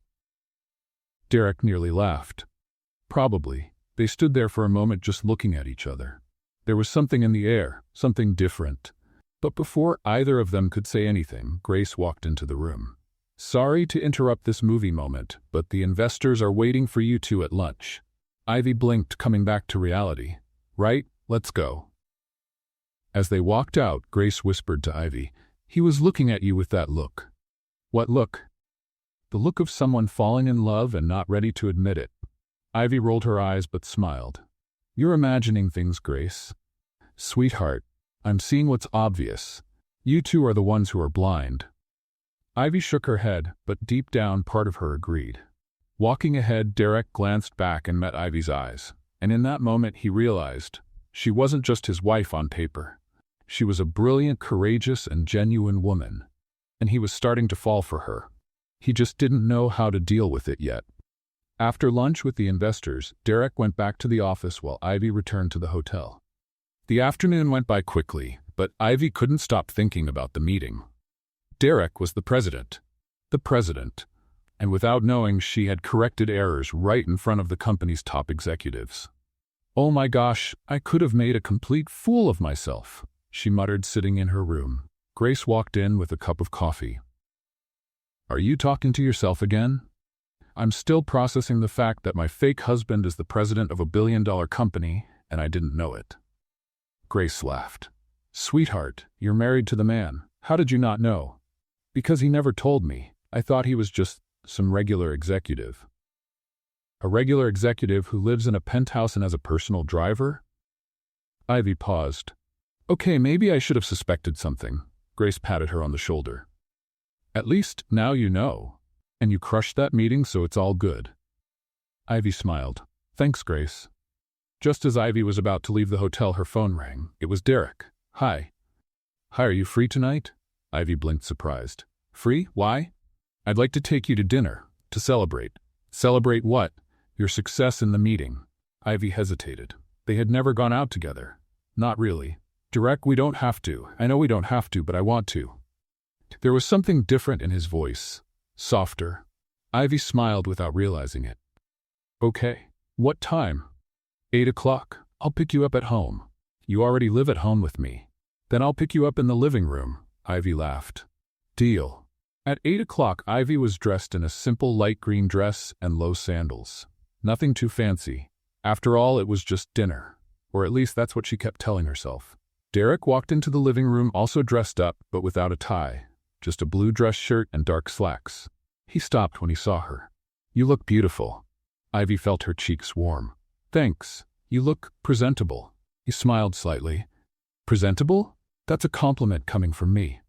Derek nearly laughed. Probably. They stood there for a moment just looking at each other. There was something in the air, something different. But before either of them could say anything, Grace walked into the room. Sorry to interrupt this movie moment, but the investors are waiting for you two at lunch. Ivy blinked, coming back to reality. Right, let's go. As they walked out, Grace whispered to Ivy, he was looking at you with that look. What look? The look of someone falling in love and not ready to admit it. Ivy rolled her eyes but smiled. You're imagining things, Grace. Sweetheart, I'm seeing what's obvious. You two are the ones who are blind. Ivy shook her head, but deep down part of her agreed. Walking ahead, Derek glanced back and met Ivy's eyes, and in that moment he realized she wasn't just his wife on paper. She was a brilliant, courageous, and genuine woman, and he was starting to fall for her. He just didn't know how to deal with it yet. After lunch with the investors, Derek went back to the office while Ivy returned to the hotel. The afternoon went by quickly, but Ivy couldn't stop thinking about the meeting. Derek was the president, and without knowing, she had corrected errors right in front of the company's top executives. Oh my gosh, I could have made a complete fool of myself, she muttered sitting in her room. Grace walked in with a cup of coffee. Are you talking to yourself again? I'm still processing the fact that my fake husband is the president of a billion-dollar company, and I didn't know it. Grace laughed. Sweetheart, you're married to the man. How did you not know? Because he never told me. I thought he was just some regular executive. A regular executive who lives in a penthouse and has a personal driver? Ivy paused. Okay, maybe I should have suspected something. Grace patted her on the shoulder. At least now you know. And you crushed that meeting, so it's all good. Ivy smiled. Thanks, Grace. Just as Ivy was about to leave the hotel, her phone rang. It was Derek. Hi. Hi, are you free tonight? Ivy blinked, surprised. Free? Why? I'd like to take you to dinner, to celebrate. Celebrate what? Your success in the meeting. Ivy hesitated. They had never gone out together. Not really. Derek, we don't have to. I know we don't have to, but I want to. There was something different in his voice. Softer. Ivy smiled without realizing it. Okay. What time? 8 o'clock. I'll pick you up at home. You already live at home with me. Then I'll pick you up in the living room. Ivy laughed. Deal. At 8 o'clock, Ivy was dressed in a simple light green dress and low sandals. Nothing too fancy. After all, it was just dinner. Or at least that's what she kept telling herself. Derek walked into the living room also dressed up, but without a tie. Just a blue dress shirt and dark slacks. He stopped when he saw her. You look beautiful. Ivy felt her cheeks warm. Thanks. You look presentable. He smiled slightly. Presentable? That's a compliment coming from me.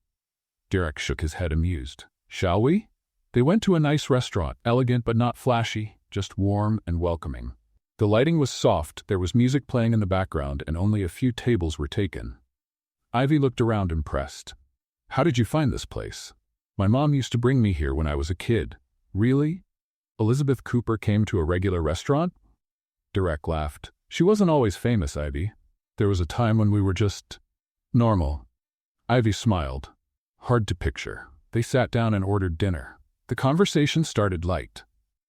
Derek shook his head, amused. Shall we? They went to a nice restaurant, elegant but not flashy, just warm and welcoming. The lighting was soft, there was music playing in the background, and only a few tables were taken. Ivy looked around, impressed. How did you find this place? My mom used to bring me here when I was a kid. Really? Elizabeth Cooper came to a regular restaurant? Derek laughed. She wasn't always famous, Ivy. There was a time when we were just normal. Ivy smiled. Hard to picture. They sat down and ordered dinner. The conversation started light.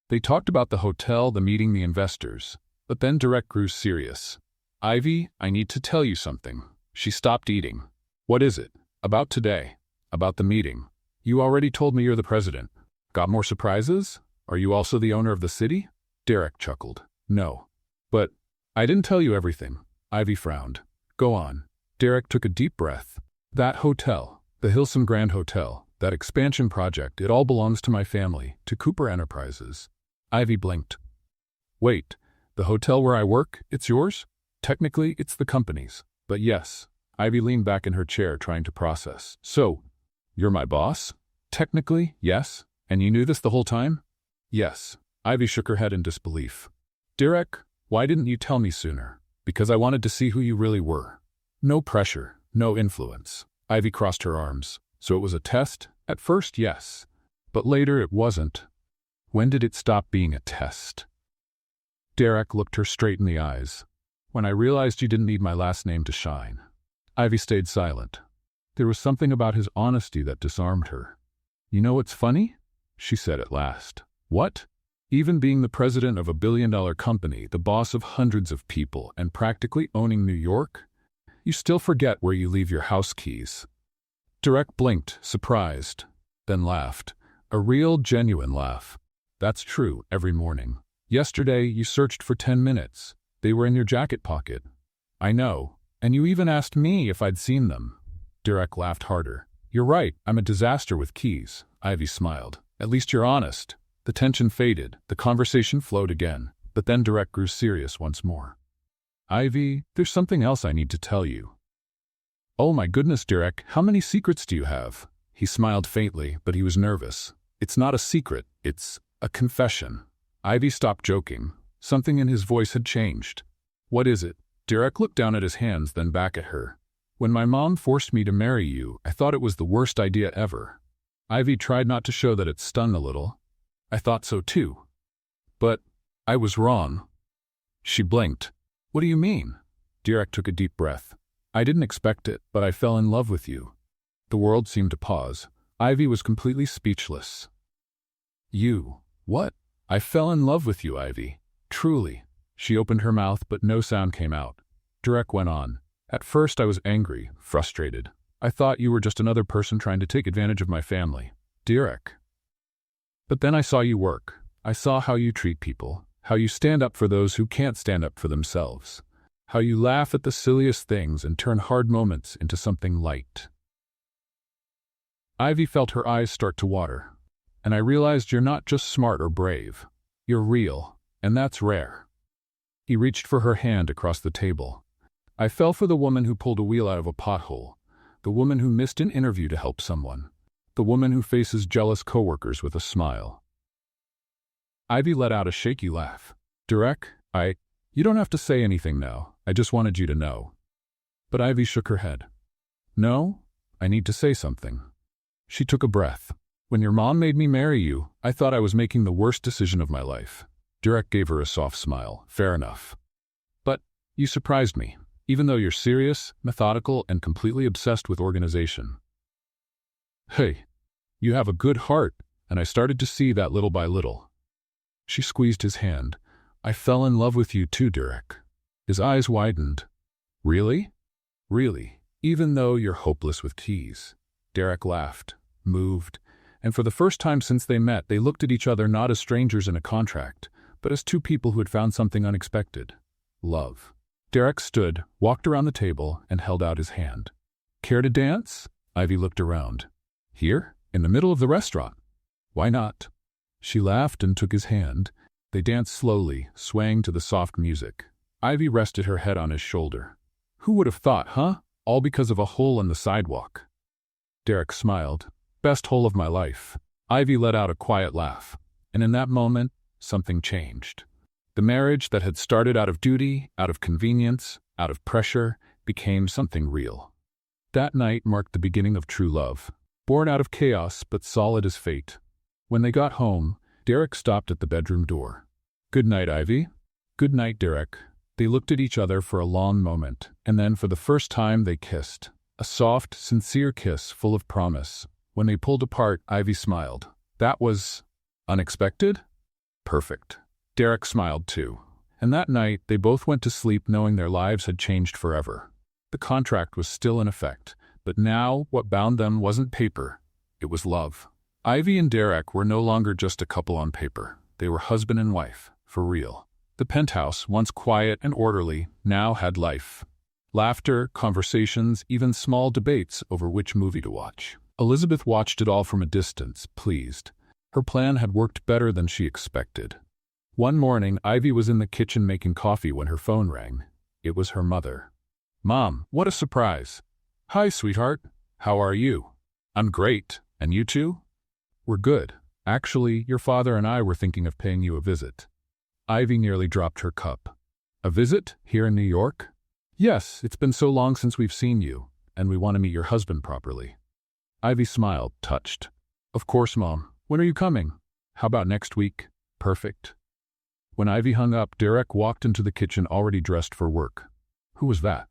They talked about the hotel, the meeting, the investors. But then Derek grew serious. Ivy, I need to tell you something. She stopped eating. What is it? About today. About the meeting. You already told me you're the president. Got more surprises? Are you also the owner of the city? Derek chuckled. No. But I didn't tell you everything. Ivy frowned. Go on. Derek took a deep breath. That hotel, the Hilson Grand Hotel, that expansion project, it all belongs to my family, to Cooper Enterprises. Ivy blinked. Wait, the hotel where I work, it's yours? Technically, it's the company's. But yes. Ivy leaned back in her chair trying to process. So, you're my boss? Technically, yes. And you knew this the whole time? Yes. Ivy shook her head in disbelief. Derek, why didn't you tell me sooner? Because I wanted to see who you really were. No pressure, no influence. Ivy crossed her arms. So it was a test? At first, yes. But later it wasn't. When did it stop being a test? Derek looked her straight in the eyes. When I realized you didn't need my last name to shine. Ivy stayed silent. There was something about his honesty that disarmed her. You know what's funny? She said at last. What? Even being the president of a billion-dollar company, the boss of hundreds of people, and practically owning New York, you still forget where you leave your house keys. Derek blinked, surprised, then laughed. A real, genuine laugh. That's true, every morning. Yesterday, you searched for 10 minutes. They were in your jacket pocket. I know. And you even asked me if I'd seen them. Derek laughed harder. You're right, I'm a disaster with keys. Ivy smiled. At least you're honest. The tension faded, the conversation flowed again, but then Derek grew serious once more. Ivy, there's something else I need to tell you. Oh my goodness, Derek, how many secrets do you have? He smiled faintly, but he was nervous. It's not a secret, it's a confession. Ivy stopped joking. Something in his voice had changed. What is it? Derek looked down at his hands, then back at her. When my mom forced me to marry you, I thought it was the worst idea ever. Ivy tried not to show that it stung a little. I thought so too. But I was wrong. She blinked. What do you mean? Derek took a deep breath. I didn't expect it, but I fell in love with you. The world seemed to pause. Ivy was completely speechless. You? What? I fell in love with you, Ivy. Truly. She opened her mouth, but no sound came out. Derek went on. At first I was angry, frustrated. I thought you were just another person trying to take advantage of my family. Derek. But then I saw you work. I saw how you treat people, how you stand up for those who can't stand up for themselves, how you laugh at the silliest things and turn hard moments into something light. Ivy felt her eyes start to water. And I realized you're not just smart or brave. You're real, and that's rare. He reached for her hand across the table. I fell for the woman who pulled a wheel out of a pothole, the woman who missed an interview to help someone, the woman who faces jealous coworkers with a smile. Ivy let out a shaky laugh. Derek, you don't have to say anything now. I just wanted you to know. But Ivy shook her head. No, I need to say something. She took a breath. When your mom made me marry you, I thought I was making the worst decision of my life. Derek gave her a soft smile. Fair enough. But you surprised me, even though you're serious, methodical, and completely obsessed with organization. Hey, you have a good heart, and I started to see that little by little. She squeezed his hand. I fell in love with you too, Derek. His eyes widened. Really? Really? Even though you're hopeless with keys. Derek laughed, moved, and for the first time since they met, they looked at each other not as strangers in a contract, but as two people who had found something unexpected. Love. Derek stood, walked around the table, and held out his hand. Care to dance? Ivy looked around. Here? In the middle of the restaurant? Why not? She laughed and took his hand. They danced slowly, swaying to the soft music. Ivy rested her head on his shoulder. Who would have thought, huh? All because of a hole in the sidewalk. Derek smiled. Best hole of my life. Ivy let out a quiet laugh. And in that moment, something changed. The marriage that had started out of duty, out of convenience, out of pressure, became something real. That night marked the beginning of true love, born out of chaos but solid as fate. When they got home, Derek stopped at the bedroom door. Good night, Ivy. Good night, Derek. They looked at each other for a long moment, and then for the first time they kissed. A soft, sincere kiss full of promise. When they pulled apart, Ivy smiled. That was unexpected? Perfect. Derek smiled too. And that night, they both went to sleep knowing their lives had changed forever. The contract was still in effect, but now what bound them wasn't paper. It was love. Ivy and Derek were no longer just a couple on paper. They were husband and wife, for real. The penthouse, once quiet and orderly, now had life. Laughter, conversations, even small debates over which movie to watch. Elizabeth watched it all from a distance, pleased. Her plan had worked better than she expected. One morning, Ivy was in the kitchen making coffee when her phone rang. It was her mother. "Mom, what a surprise." "Hi, sweetheart. How are you?" "I'm great. And you two?" "We're good. Actually, your father and I were thinking of paying you a visit." Ivy nearly dropped her cup. "A visit? Here in New York?" "Yes, it's been so long since we've seen you, and we want to meet your husband properly." Ivy smiled, touched. "Of course, Mom. When are you coming?" "How about next week?" "Perfect." When Ivy hung up, Derek walked into the kitchen already dressed for work. "Who was that?"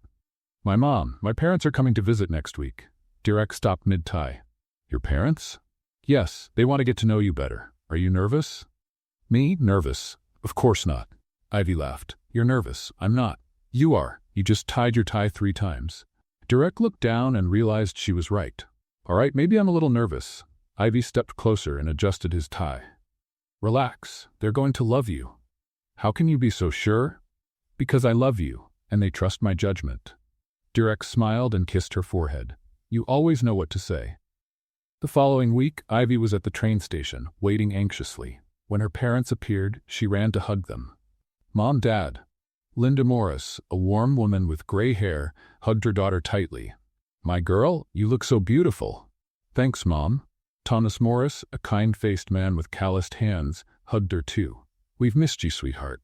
"My mom. My parents are coming to visit next week." Derek stopped mid-tie. "Your parents?" "Yes, they want to get to know you better. Are you nervous?" "Me? Nervous? Of course not." Ivy laughed. "You're nervous. I'm not." "You are. You just tied your tie 3 times. Derek looked down and realized she was right. "All right, maybe I'm a little nervous." Ivy stepped closer and adjusted his tie. "Relax. They're going to love you." "How can you be so sure?" "Because I love you, and they trust my judgment." Derek smiled and kissed her forehead. "You always know what to say." The following week, Ivy was at the train station, waiting anxiously. When her parents appeared, she ran to hug them. "Mom, Dad." Linda Morris, a warm woman with gray hair, hugged her daughter tightly. "My girl, you look so beautiful." "Thanks, Mom." Thomas Morris, a kind-faced man with calloused hands, hugged her too. "We've missed you, sweetheart."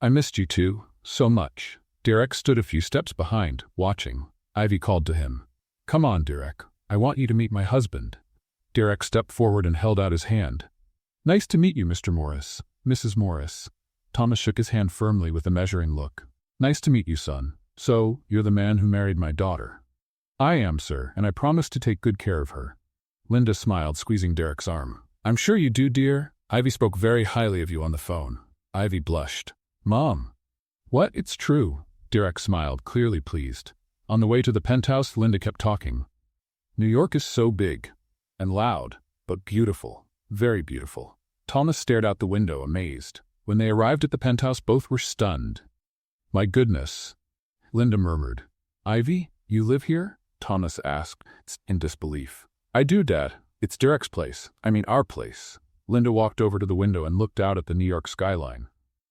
"I missed you too, so much." Derek stood a few steps behind, watching. Ivy called to him. "Come on, Derek. I want you to meet my husband." Derek stepped forward and held out his hand. "Nice to meet you, Mr. Morris, Mrs. Morris." Thomas shook his hand firmly with a measuring look. "Nice to meet you, son. So, you're the man who married my daughter." "I am, sir, and I promise to take good care of her." Linda smiled, squeezing Derek's arm. "I'm sure you do, dear. Ivy spoke very highly of you on the phone." Ivy blushed. "Mom." "What? It's true." Derek smiled, clearly pleased. On the way to the penthouse, Linda kept talking. "New York is so big. And loud. But beautiful. Very beautiful." Thomas stared out the window, amazed. When they arrived at the penthouse, both were stunned. "My goodness." Linda murmured. "Ivy, you live here?" Thomas asked, in disbelief. "I do, Dad. It's Derek's place. I mean our place." Linda walked over to the window and looked out at the New York skyline.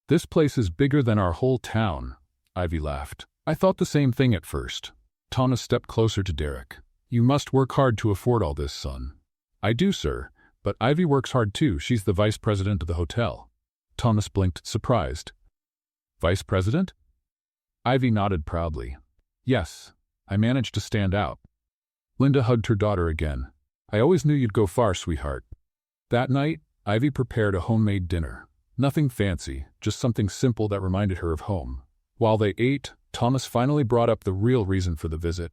"This place is bigger than our whole town." Ivy laughed. "I thought the same thing at first." Thomas stepped closer to Derek. "You must work hard to afford all this, son." "I do, sir. But Ivy works hard too. She's the vice president of the hotel." Thomas blinked, surprised. "Vice president?" Ivy nodded proudly. "Yes, I managed to stand out." Linda hugged her daughter again. "I always knew you'd go far, sweetheart." That night, Ivy prepared a homemade dinner. Nothing fancy, just something simple that reminded her of home. While they ate, Thomas finally brought up the real reason for the visit.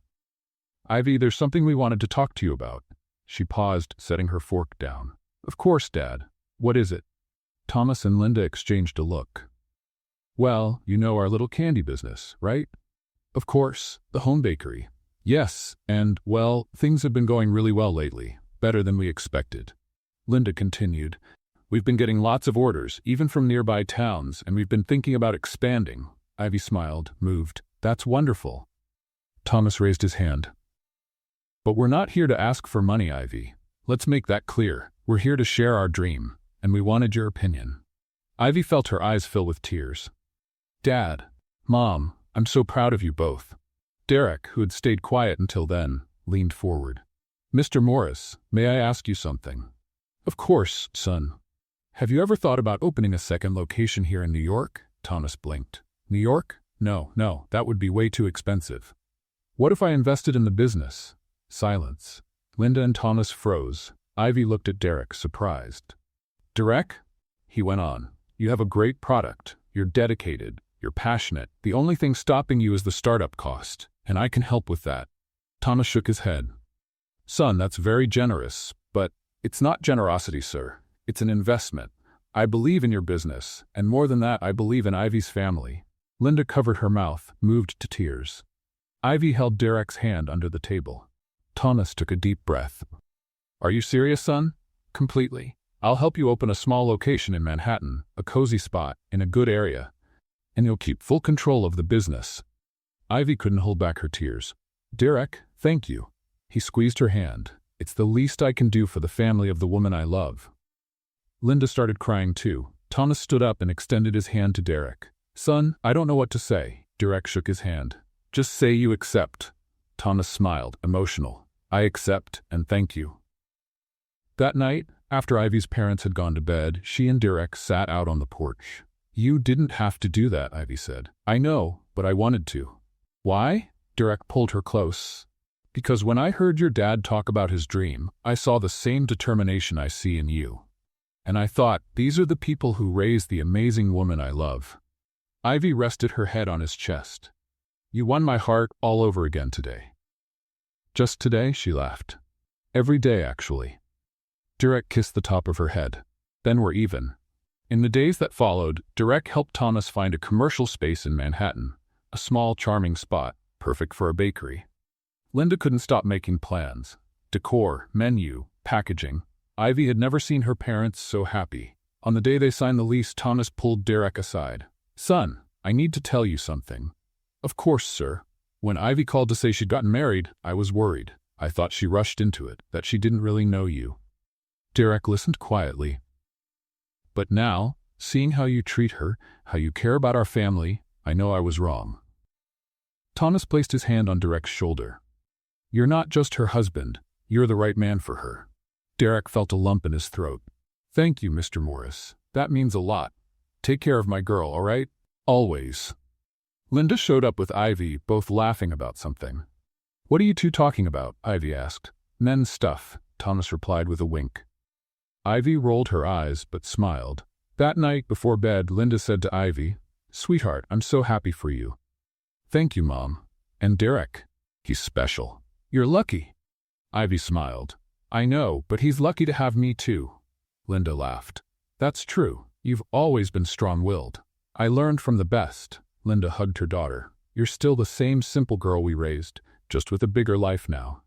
"Ivy, there's something we wanted to talk to you about." She paused, setting her fork down. "Of course, Dad. What is it?" Thomas and Linda exchanged a look. "Well, you know our little candy business, right?" "Of course, the home bakery." "Yes, and, well, things have been going really well lately, better than we expected." Linda continued. "We've been getting lots of orders, even from nearby towns, and we've been thinking about expanding." Ivy smiled, moved. "That's wonderful." Thomas raised his hand. "But we're not here to ask for money, Ivy. Let's make that clear. We're here to share our dream, and we wanted your opinion." Ivy felt her eyes fill with tears. "Dad, Mom, I'm so proud of you both." Derek, who had stayed quiet until then, leaned forward. "Mr. Morris, may I ask you something?" "Of course, son." "Have you ever thought about opening a second location here in New York?" Thomas blinked. "New York? No, that would be way too expensive." "What if I invested in the business?" Silence. Linda and Thomas froze. Ivy looked at Derek, surprised. "Derek," he went on, "you have a great product. You're dedicated. You're passionate. The only thing stopping you is the startup cost, and I can help with that." Thomas shook his head. "Son, that's very generous, but it's not generosity, sir. It's an investment. I believe in your business, and more than that, I believe in Ivy's family." Linda covered her mouth, moved to tears. Ivy held Derek's hand under the table. Thomas took a deep breath. "Are you serious, son?" "Completely. I'll help you open a small location in Manhattan, a cozy spot, in a good area, and you'll keep full control of the business." Ivy couldn't hold back her tears. Derek, thank you. He squeezed her hand. It's the least I can do for the family of the woman I love. Linda started crying too. Thomas stood up and extended his hand to Derek. Son, I don't know what to say. Derek shook his hand. Just say you accept. Thomas smiled, emotional. I accept, and thank you. That night, after Ivy's parents had gone to bed, she and Derek sat out on the porch. You didn't have to do that, Ivy said. I know, but I wanted to. Why? Derek pulled her close. Because when I heard your dad talk about his dream, I saw the same determination I see in you. And I thought, these are the people who raised the amazing woman I love. Ivy rested her head on his chest. You won my heart all over again today. Just today, she laughed. Every day, actually. Derek kissed the top of her head. Then we're even. In the days that followed, Derek helped Thomas find a commercial space in Manhattan, a small, charming spot, perfect for a bakery. Linda couldn't stop making plans. Decor, menu, packaging. Ivy had never seen her parents so happy. On the day they signed the lease, Thomas pulled Derek aside. Son, I need to tell you something. Of course, sir. When Ivy called to say she'd gotten married, I was worried. I thought she rushed into it, that she didn't really know you. Derek listened quietly. But now, seeing how you treat her, how you care about our family, I know I was wrong. Thomas placed his hand on Derek's shoulder. You're not just her husband, you're the right man for her. Derek felt a lump in his throat. Thank you, Mr. Morris. That means a lot. Take care of my girl, all right? Always. Linda showed up with Ivy, both laughing about something. What are you two talking about? Ivy asked. Men's stuff, Thomas replied with a wink. Ivy rolled her eyes, but smiled. That night, before bed, Linda said to Ivy, Sweetheart, I'm so happy for you. Thank you, Mom. And Derek? He's special. You're lucky. Ivy smiled. I know, but he's lucky to have me too. Linda laughed. That's true. You've always been strong-willed. I learned from the best. Linda hugged her daughter. You're still the same simple girl we raised, just with a bigger life now.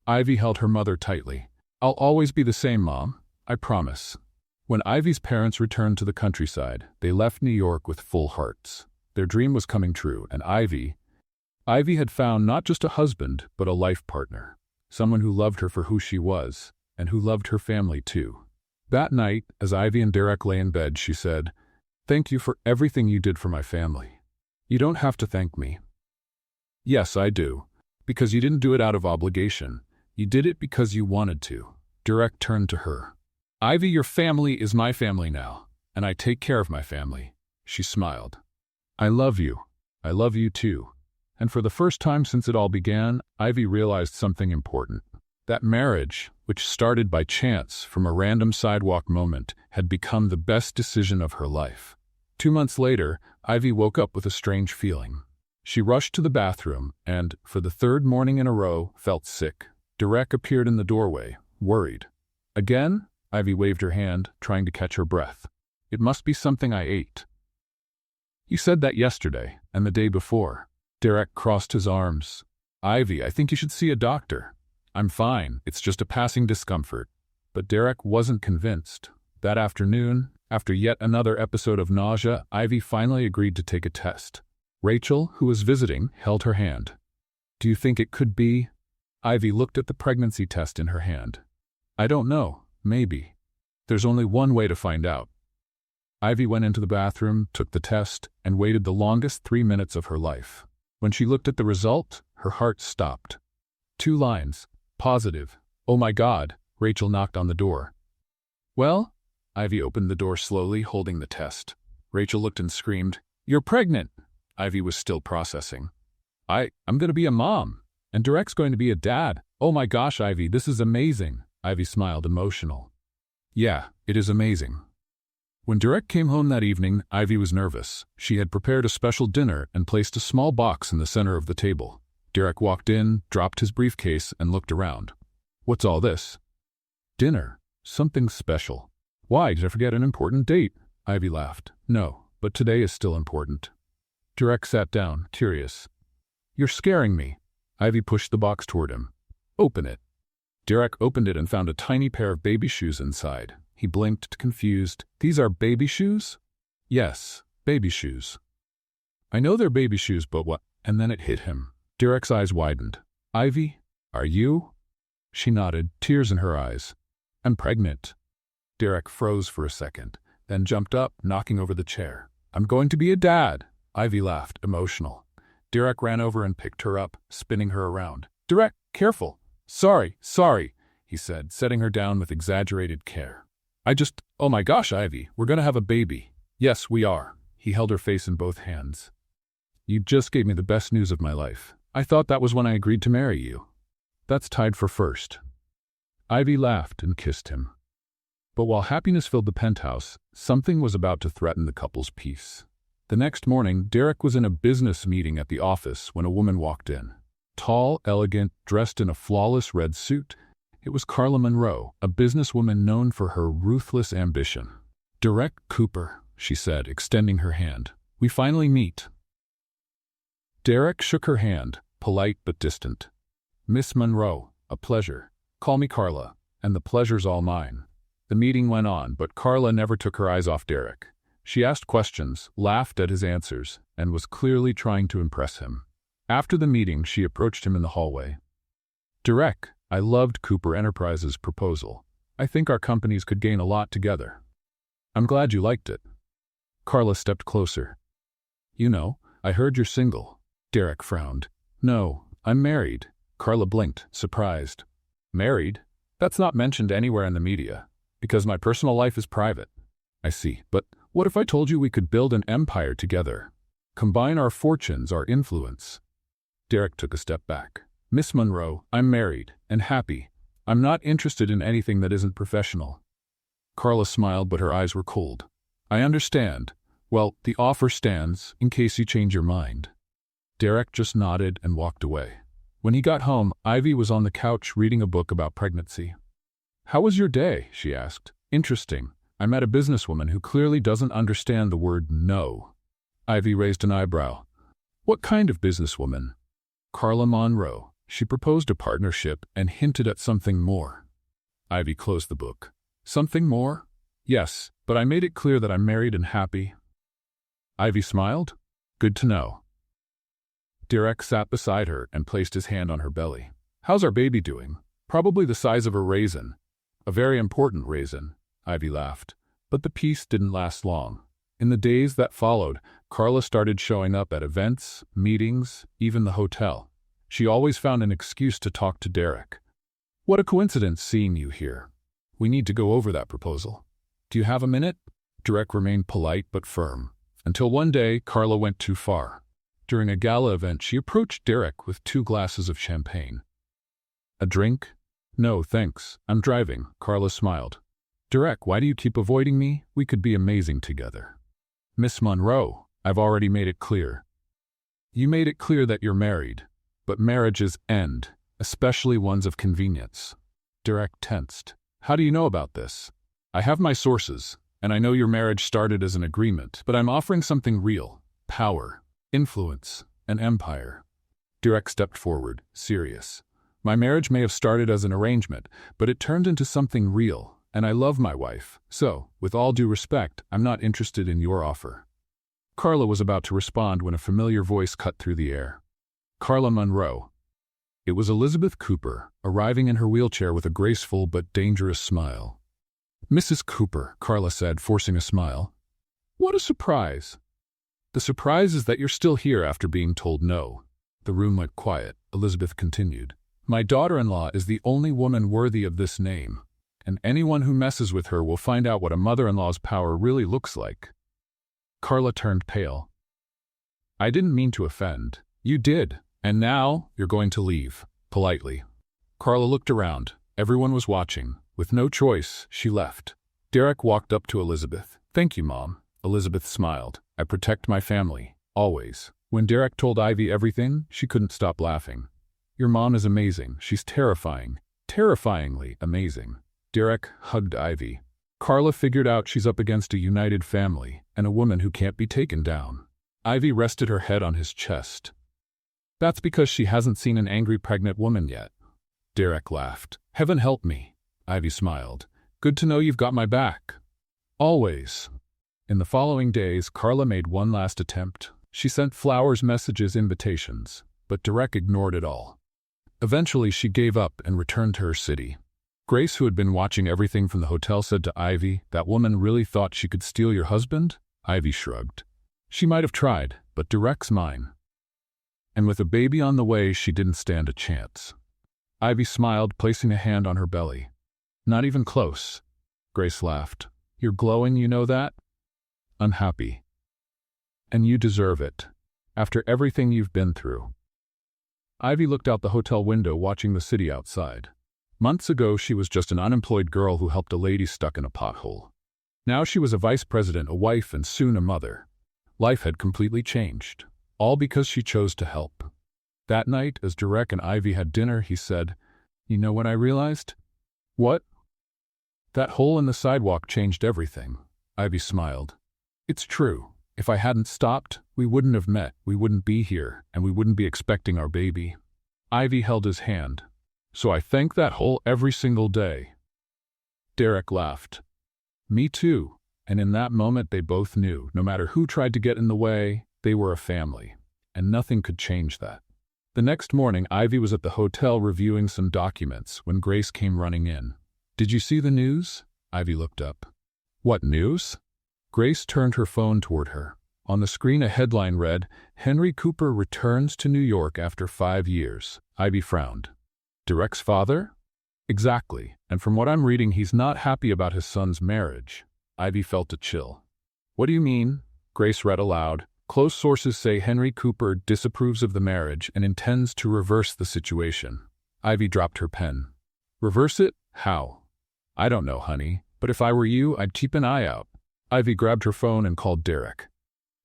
Ivy held her mother tightly. I'll always be the same, Mom. I promise. When Ivy's parents returned to the countryside, they left New York with full hearts. Their dream was coming true, and Ivy had found not just a husband, but a life partner. Someone who loved her for who she was, and who loved her family too. That night, as Ivy and Derek lay in bed, she said, Thank you for everything you did for my family. You don't have to thank me. Yes, I do. Because you didn't do it out of obligation. You did it because you wanted to. Derek turned to her. Ivy, your family is my family now, and I take care of my family. She smiled. I love you. I love you too. And for the first time since it all began, Ivy realized something important. That marriage, which started by chance from a random sidewalk moment, had become the best decision of her life. 2 months later, Ivy woke up with a strange feeling. She rushed to the bathroom and, for the third morning in a row, felt sick. Derek appeared in the doorway, worried. Again? Ivy waved her hand, trying to catch her breath. It must be something I ate. You said that yesterday, and the day before. Derek crossed his arms. Ivy, I think you should see a doctor. I'm fine, it's just a passing discomfort. But Derek wasn't convinced. That afternoon, after yet another episode of nausea, Ivy finally agreed to take a test. Rachel, who was visiting, held her hand. Do you think it could be? Ivy looked at the pregnancy test in her hand. I don't know, maybe. There's only one way to find out. Ivy went into the bathroom, took the test, and waited the longest 3 minutes of her life. When she looked at the result, her heart stopped. 2 lines. Positive. Oh my God, Rachel knocked on the door. Well? Ivy opened the door slowly, holding the test. Rachel looked and screamed, You're pregnant! Ivy was still processing. I'm going to be a mom. And Derek's going to be a dad. Oh my gosh, Ivy, this is amazing. Ivy smiled, emotional. Yeah, it is amazing. When Derek came home that evening, Ivy was nervous. She had prepared a special dinner and placed a small box in the center of the table. Derek walked in, dropped his briefcase, and looked around. What's all this? Dinner. Something special. Why, did I forget an important date? Ivy laughed. No, but today is still important. Derek sat down, curious. You're scaring me. Ivy pushed the box toward him. Open it. Derek opened it and found a tiny pair of baby shoes inside. He blinked, confused. These are baby shoes? Yes, baby shoes. I know they're baby shoes, but what? And then it hit him. Derek's eyes widened. "Ivy, are you?" She nodded, tears in her eyes. "I'm pregnant." Derek froze for a second, then jumped up, knocking over the chair. "I'm going to be a dad." Ivy laughed, emotional. Derek ran over and picked her up, spinning her around. "Derek, careful." Sorry, he said, setting her down with exaggerated care. Oh my gosh, Ivy, we're gonna have a baby." "Yes, we are." He held her face in both hands. "You just gave me the best news of my life. I thought that was when I agreed to marry you." "That's tied for first." Ivy laughed and kissed him. But while happiness filled the penthouse, something was about to threaten the couple's peace. The next morning, Derek was in a business meeting at the office when a woman walked in. Tall, elegant, dressed in a flawless red suit, it was Carla Monroe, a businesswoman known for her ruthless ambition. "Derek Cooper," she said, extending her hand. "We finally meet." Derek shook her hand, polite but distant. "Miss Monroe, a pleasure. Call me Carla, and the pleasure's all mine." The meeting went on, but Carla never took her eyes off Derek. She asked questions, laughed at his answers, and was clearly trying to impress him. After the meeting, she approached him in the hallway. "Derek, I loved Cooper Enterprises' proposal. I think our companies could gain a lot together." "I'm glad you liked it." Carla stepped closer. "You know, I heard you're single." Derek frowned. "No, I'm married." Carla blinked, surprised. "Married? That's not mentioned anywhere in the media, because my personal life is private." "I see, but what if I told you we could build an empire together? Combine our fortunes, our influence." Derek took a step back. "Miss Monroe, I'm married, and happy. I'm not interested in anything that isn't professional." Carla smiled, but her eyes were cold. "I understand. Well, the offer stands, in case you change your mind." Derek just nodded and walked away. When he got home, Ivy was on the couch reading a book about pregnancy. "How was your day?" she asked. "Interesting. I met a businesswoman who clearly doesn't understand the word no." Ivy raised an eyebrow. "What kind of businesswoman?" "Carla Monroe. She proposed a partnership and hinted at something more." Ivy closed the book. "Something more?" "Yes, but I made it clear that I'm married and happy." Ivy smiled. "Good to know." Derek sat beside her and placed his hand on her belly. "How's our baby doing?" "Probably the size of a raisin." "A very important raisin," Ivy laughed. But the peace didn't last long. In the days that followed, Carla started showing up at events, meetings, even the hotel. She always found an excuse to talk to Derek. "What a coincidence seeing you here. We need to go over that proposal. Do you have a minute?" Derek remained polite but firm, until one day Carla went too far. During a gala event, she approached Derek with 2 glasses of champagne. "A drink?" "No, thanks. I'm driving." Carla smiled. "Derek, why do you keep avoiding me? We could be amazing together." "Miss Monroe, I've already made it clear." "You made it clear that you're married, but marriages end, especially ones of convenience." Derek tensed. "How do you know about this?" "I have my sources, and I know your marriage started as an agreement, but I'm offering something real: power, influence, and empire." Derek stepped forward, serious. "My marriage may have started as an arrangement, but it turned into something real, and I love my wife. So, with all due respect, I'm not interested in your offer." Carla was about to respond when a familiar voice cut through the air. "Carla Monroe." It was Elizabeth Cooper, arriving in her wheelchair with a graceful but dangerous smile. "Mrs. Cooper," Carla said, forcing a smile. "What a surprise." "The surprise is that you're still here after being told no." The room went quiet. Elizabeth continued. "My daughter-in-law is the only woman worthy of this name, and anyone who messes with her will find out what a mother-in-law's power really looks like." Carla turned pale. "I didn't mean to offend." "You did, and now you're going to leave." Politely. Carla looked around. Everyone was watching. With no choice, she left. Derek walked up to Elizabeth. "Thank you, Mom." Elizabeth smiled. "I protect my family, always." When Derek told Ivy everything, she couldn't stop laughing. "Your mom is amazing. She's terrifying. Terrifyingly amazing." Derek hugged Ivy. Carla figured out she's up against a united family and a woman who can't be taken down. Ivy rested her head on his chest. "That's because she hasn't seen an angry pregnant woman yet." Derek laughed. "Heaven help me." Ivy smiled. "Good to know you've got my back." "Always." In the following days, Carla made one last attempt. She sent flowers, messages, invitations, but Derek ignored it all. Eventually, she gave up and returned to her city. Grace, who had been watching everything from the hotel, said to Ivy, "That woman really thought she could steal your husband?" Ivy shrugged. "She might have tried, but Derek's mine. And with a baby on the way, she didn't stand a chance." Ivy smiled, placing a hand on her belly. "Not even close." Grace laughed. "You're glowing, you know that?" "I'm happy. And you deserve it. After everything you've been through." Ivy looked out the hotel window, watching the city outside. Months ago, she was just an unemployed girl who helped a lady stuck in a pothole. Now she was a vice president, a wife, and soon a mother. Life had completely changed, all because she chose to help. That night, as Derek and Ivy had dinner, he said, "You know what I realized?" "What?" "That hole in the sidewalk changed everything." Ivy smiled. "It's true. If I hadn't stopped, we wouldn't have met, we wouldn't be here, and we wouldn't be expecting our baby." Ivy held his hand. "So I thank that hole every single day." Derek laughed. "Me too." And in that moment they both knew, no matter who tried to get in the way, they were a family, and nothing could change that. The next morning, Ivy was at the hotel reviewing some documents when Grace came running in. "Did you see the news?" Ivy looked up. "What news?" Grace turned her phone toward her. On the screen a headline read, "Henry Cooper returns to New York after 5 years." Ivy frowned. "Derek's father?" "Exactly, and from what I'm reading, he's not happy about his son's marriage." Ivy felt a chill. "What do you mean?" Grace read aloud. "Close sources say Henry Cooper disapproves of the marriage and intends to reverse the situation." Ivy dropped her pen. "Reverse it? How?" "I don't know, honey, but if I were you, I'd keep an eye out." Ivy grabbed her phone and called Derek.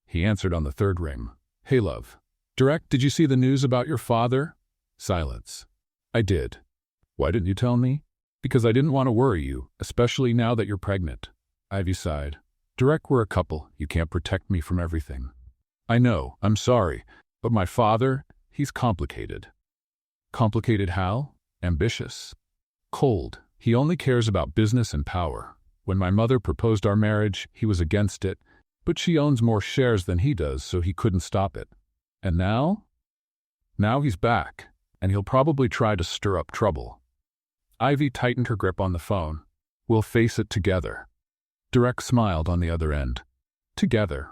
He answered on the third ring. "Hey, love." "Derek, did you see the news about your father?" Silence. "I did." "Why didn't you tell me?" "Because I didn't want to worry you, especially now that you're pregnant." Ivy sighed. "Derek, we're a couple. You can't protect me from everything." "I know, I'm sorry, but my father, he's complicated." "Complicated how?" "Ambitious. Cold. He only cares about business and power. When my mother proposed our marriage, he was against it, but she owns more shares than he does, so he couldn't stop it. And now? Now he's back, and he'll probably try to stir up trouble." Ivy tightened her grip on the phone. "We'll face it together." Derek smiled on the other end. Together.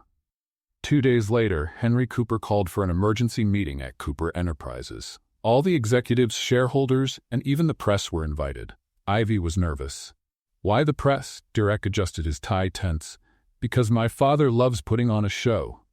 2 days later, Henry Cooper called for an emergency meeting at Cooper Enterprises. All the executives, shareholders, and even the press were invited. Ivy was nervous. "Why the press?" Derek adjusted his tie tense. "Because my father loves putting on a show."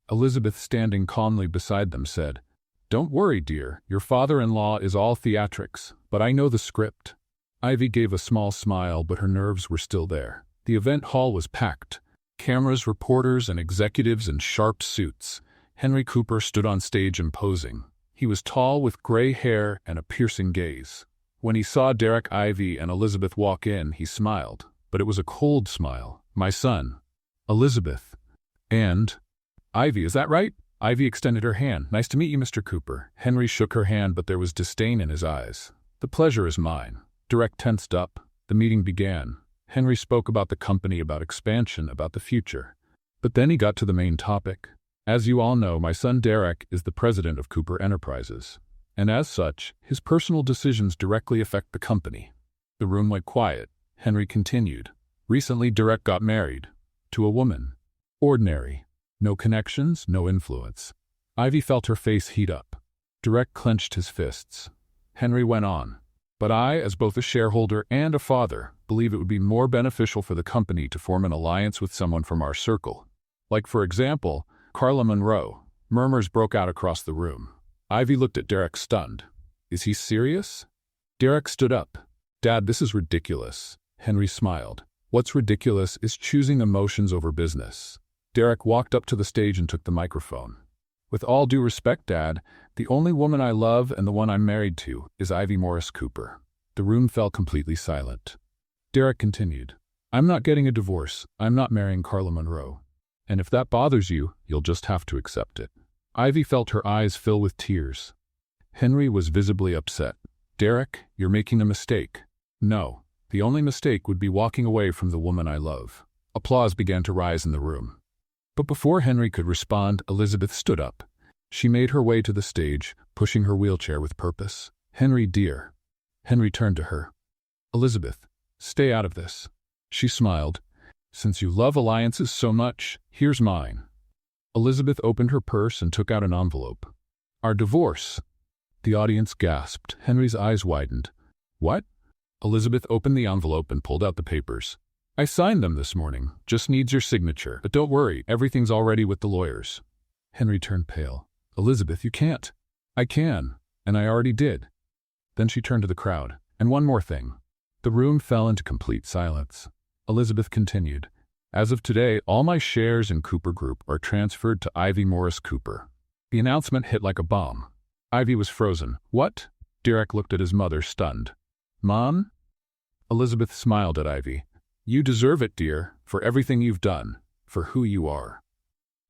Elizabeth, standing calmly beside them, said, "Don't worry, dear. Your father-in-law is all theatrics, but I know the script." Ivy gave a small smile, but her nerves were still there. The event hall was packed. Cameras, reporters, and executives in sharp suits. Henry Cooper stood on stage imposing. He was tall, with gray hair and a piercing gaze. When he saw Derek, Ivy, and Elizabeth walk in, he smiled, but it was a cold smile. "My son." "Elizabeth." "And?" "Ivy, is that right?" Ivy extended her hand. "Nice to meet you, Mr. Cooper." Henry shook her hand, but there was disdain in his eyes. "The pleasure is mine." Derek tensed up. The meeting began. Henry spoke about the company, about expansion, about the future. But then he got to the main topic. "As you all know, my son Derek is the president of Cooper Enterprises. And as such, his personal decisions directly affect the company." The room went quiet. Henry continued. "Recently, Derek got married. To a woman. Ordinary. No connections, no influence." Ivy felt her face heat up. Derek clenched his fists. Henry went on. "But I, as both a shareholder and a father, believe it would be more beneficial for the company to form an alliance with someone from our circle. Like, for example, Carla Monroe." Murmurs broke out across the room. Ivy looked at Derek, stunned. "Is he serious?" Derek stood up. "Dad, this is ridiculous." Henry smiled. "What's ridiculous is choosing emotions over business." Derek walked up to the stage and took the microphone. "With all due respect, Dad, the only woman I love and the one I'm married to is Ivy Morris Cooper." The room fell completely silent. Derek continued. "I'm not getting a divorce. I'm not marrying Carla Monroe. And if that bothers you, you'll just have to accept it." Ivy felt her eyes fill with tears. Henry was visibly upset. "Derek, you're making a mistake." "No, the only mistake would be walking away from the woman I love." Applause began to rise in the room. But before Henry could respond, Elizabeth stood up. She made her way to the stage, pushing her wheelchair with purpose. "Henry, dear." Henry turned to her. "Elizabeth, stay out of this." She smiled. "Since you love alliances so much, here's mine." Elizabeth opened her purse and took out an envelope. "Our divorce." The audience gasped. Henry's eyes widened. "What?" Elizabeth opened the envelope and pulled out the papers. "I signed them this morning. Just needs your signature. But don't worry, everything's already with the lawyers." Henry turned pale. "Elizabeth, you can't." "I can, and I already did." Then she turned to the crowd. "And one more thing." The room fell into complete silence. Elizabeth continued. "As of today, all my shares in Cooper Group are transferred to Ivy Morris Cooper." The announcement hit like a bomb. Ivy was frozen. "What?" Derek looked at his mother, stunned. "Mom?" Elizabeth smiled at Ivy. "You deserve it, dear, for everything you've done, for who you are."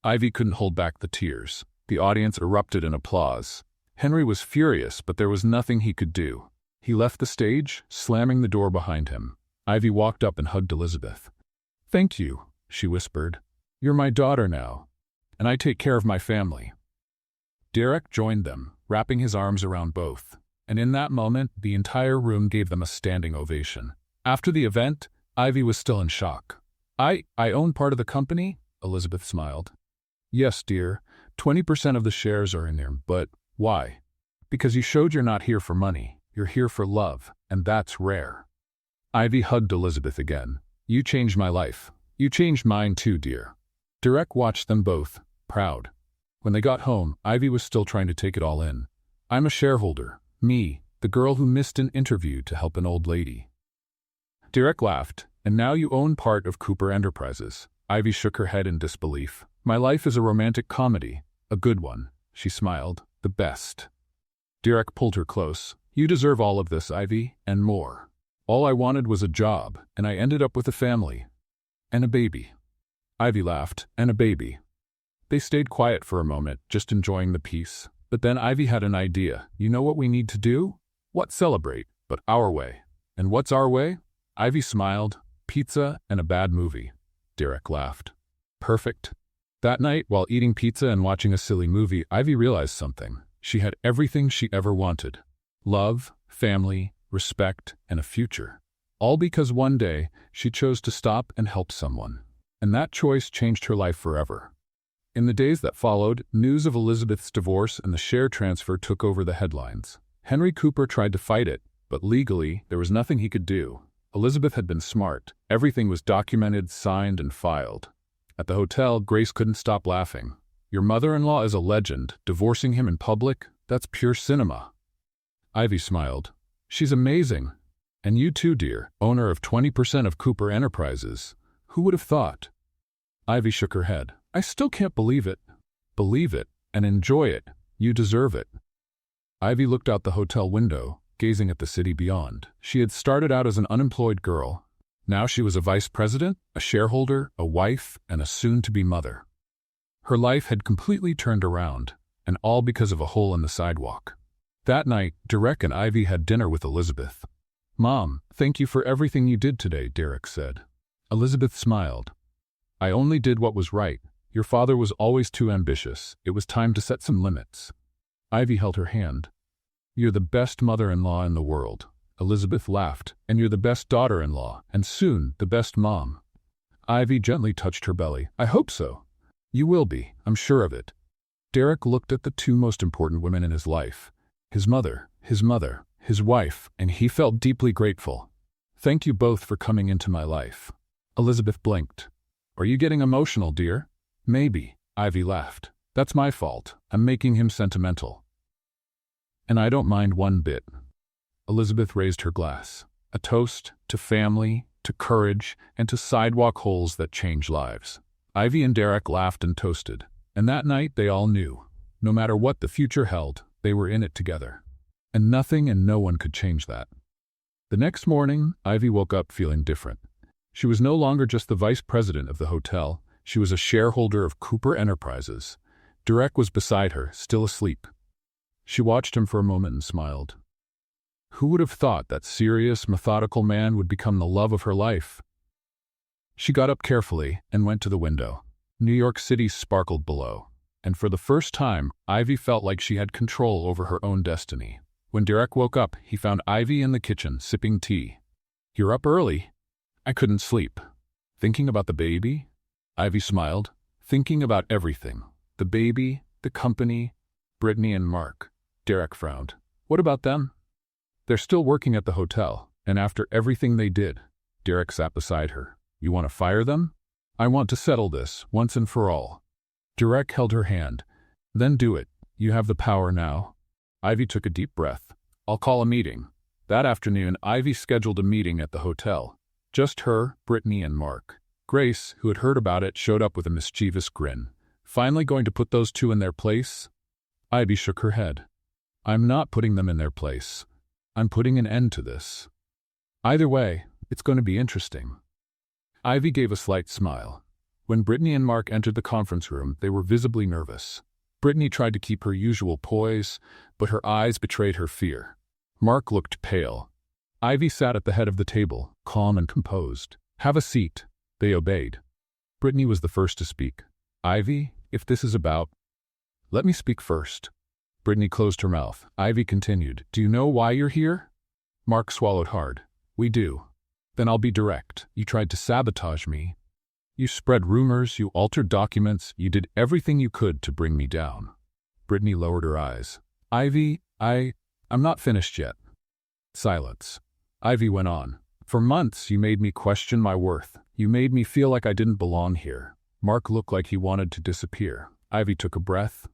Ivy couldn't hold back the tears. The audience erupted in applause. Henry was furious, but there was nothing he could do. He left the stage, slamming the door behind him. Ivy walked up and hugged Elizabeth. "Thank you," she whispered. "You're my daughter now, and I take care of my family." Derek joined them, wrapping his arms around both. And in that moment, the entire room gave them a standing ovation. After the event, Ivy was still in shock. I own part of the company?" Elizabeth smiled. "Yes, dear. 20% of the shares are in there, but why?" "Because you showed you're not here for money. You're here for love, and that's rare." Ivy hugged Elizabeth again. "You changed my life. You changed mine too, dear." Derek watched them both, proud. When they got home, Ivy was still trying to take it all in. "I'm a shareholder. Me, the girl who missed an interview to help an old lady." Derek laughed. "And now you own part of Cooper Enterprises." Ivy shook her head in disbelief. "My life is a romantic comedy. A good one." She smiled. "The best." Derek pulled her close. "You deserve all of this, Ivy, and more. All I wanted was a job, and I ended up with a family. And a baby." Ivy laughed. "And a baby." They stayed quiet for a moment, just enjoying the peace. But then Ivy had an idea. "You know what we need to do? What? Celebrate, but our way." "And what's our way?" Ivy smiled. "Pizza and a bad movie." Derek laughed. "Perfect." That night, while eating pizza and watching a silly movie, Ivy realized something. She had everything she ever wanted. Love, family, respect, and a future. All because one day, she chose to stop and help someone. And that choice changed her life forever. In the days that followed, news of Elizabeth's divorce and the share transfer took over the headlines. Henry Cooper tried to fight it, but legally, there was nothing he could do. Elizabeth had been smart. Everything was documented, signed, and filed. At the hotel, Grace couldn't stop laughing. "Your mother-in-law is a legend. Divorcing him in public? That's pure cinema." Ivy smiled. "She's amazing. And you too, dear, owner of 20% of Cooper Enterprises. Who would have thought?" Ivy shook her head. "I still can't believe it." "Believe it, and enjoy it. You deserve it." Ivy looked out the hotel window, gazing at the city beyond. She had started out as an unemployed girl. Now she was a vice president, a shareholder, a wife, and a soon-to-be mother. Her life had completely turned around, and all because of a hole in the sidewalk. That night, Derek and Ivy had dinner with Elizabeth. "Mom, thank you for everything you did today," Derek said. Elizabeth smiled. "I only did what was right. Your father was always too ambitious. It was time to set some limits." Ivy held her hand. "You're the best mother-in-law in the world." Elizabeth laughed. "And you're the best daughter-in-law, and soon the best mom." Ivy gently touched her belly. "I hope so." "You will be, I'm sure of it." Derek looked at the two most important women in his life. His mother, his wife, and he felt deeply grateful. "Thank you both for coming into my life." Elizabeth blinked. "Are you getting emotional, dear?" "Maybe," Ivy laughed. "That's my fault. I'm making him sentimental." "And I don't mind one bit." Elizabeth raised her glass. A toast to family, to courage, and to sidewalk holes that change lives. Ivy and Derek laughed and toasted. And that night they all knew. No matter what the future held, they were in it together. And nothing and no one could change that. The next morning, Ivy woke up feeling different. She was no longer just the vice president of the hotel. She was a shareholder of Cooper Enterprises. Derek was beside her, still asleep. She watched him for a moment and smiled. Who would have thought that serious, methodical man would become the love of her life? She got up carefully and went to the window. New York City sparkled below, and for the first time, Ivy felt like she had control over her own destiny. When Derek woke up, he found Ivy in the kitchen, sipping tea. "You're up early." "I couldn't sleep." "Thinking about the baby?" Ivy smiled. "Thinking about everything. The baby, the company, Brittany and Mark." Derek frowned. "What about them?" "They're still working at the hotel, and after everything they did." Derek sat beside her. "You want to fire them?" "I want to settle this, once and for all." Derek held her hand. "Then do it. You have the power now." Ivy took a deep breath. "I'll call a meeting." That afternoon, Ivy scheduled a meeting at the hotel. Just her, Brittany, and Mark. Grace, who had heard about it, showed up with a mischievous grin. "Finally going to put those two in their place?" Ivy shook her head. "I'm not putting them in their place. I'm putting an end to this. Either way, it's going to be interesting." Ivy gave a slight smile. When Brittany and Mark entered the conference room, they were visibly nervous. Brittany tried to keep her usual poise, but her eyes betrayed her fear. Mark looked pale. Ivy sat at the head of the table, calm and composed. "Have a seat." They obeyed. Brittany was the first to speak. "Ivy, if this is about—" "Let me speak first." Brittany closed her mouth. Ivy continued. "Do you know why you're here?" Mark swallowed hard. "We do." "Then I'll be direct. You tried to sabotage me. You spread rumors, you altered documents, you did everything you could to bring me down." Brittany lowered her eyes. "Ivy, I'm not finished yet." Silence. Ivy went on. "For months you made me question my worth. You made me feel like I didn't belong here." Mark looked like he wanted to disappear. Ivy took a breath.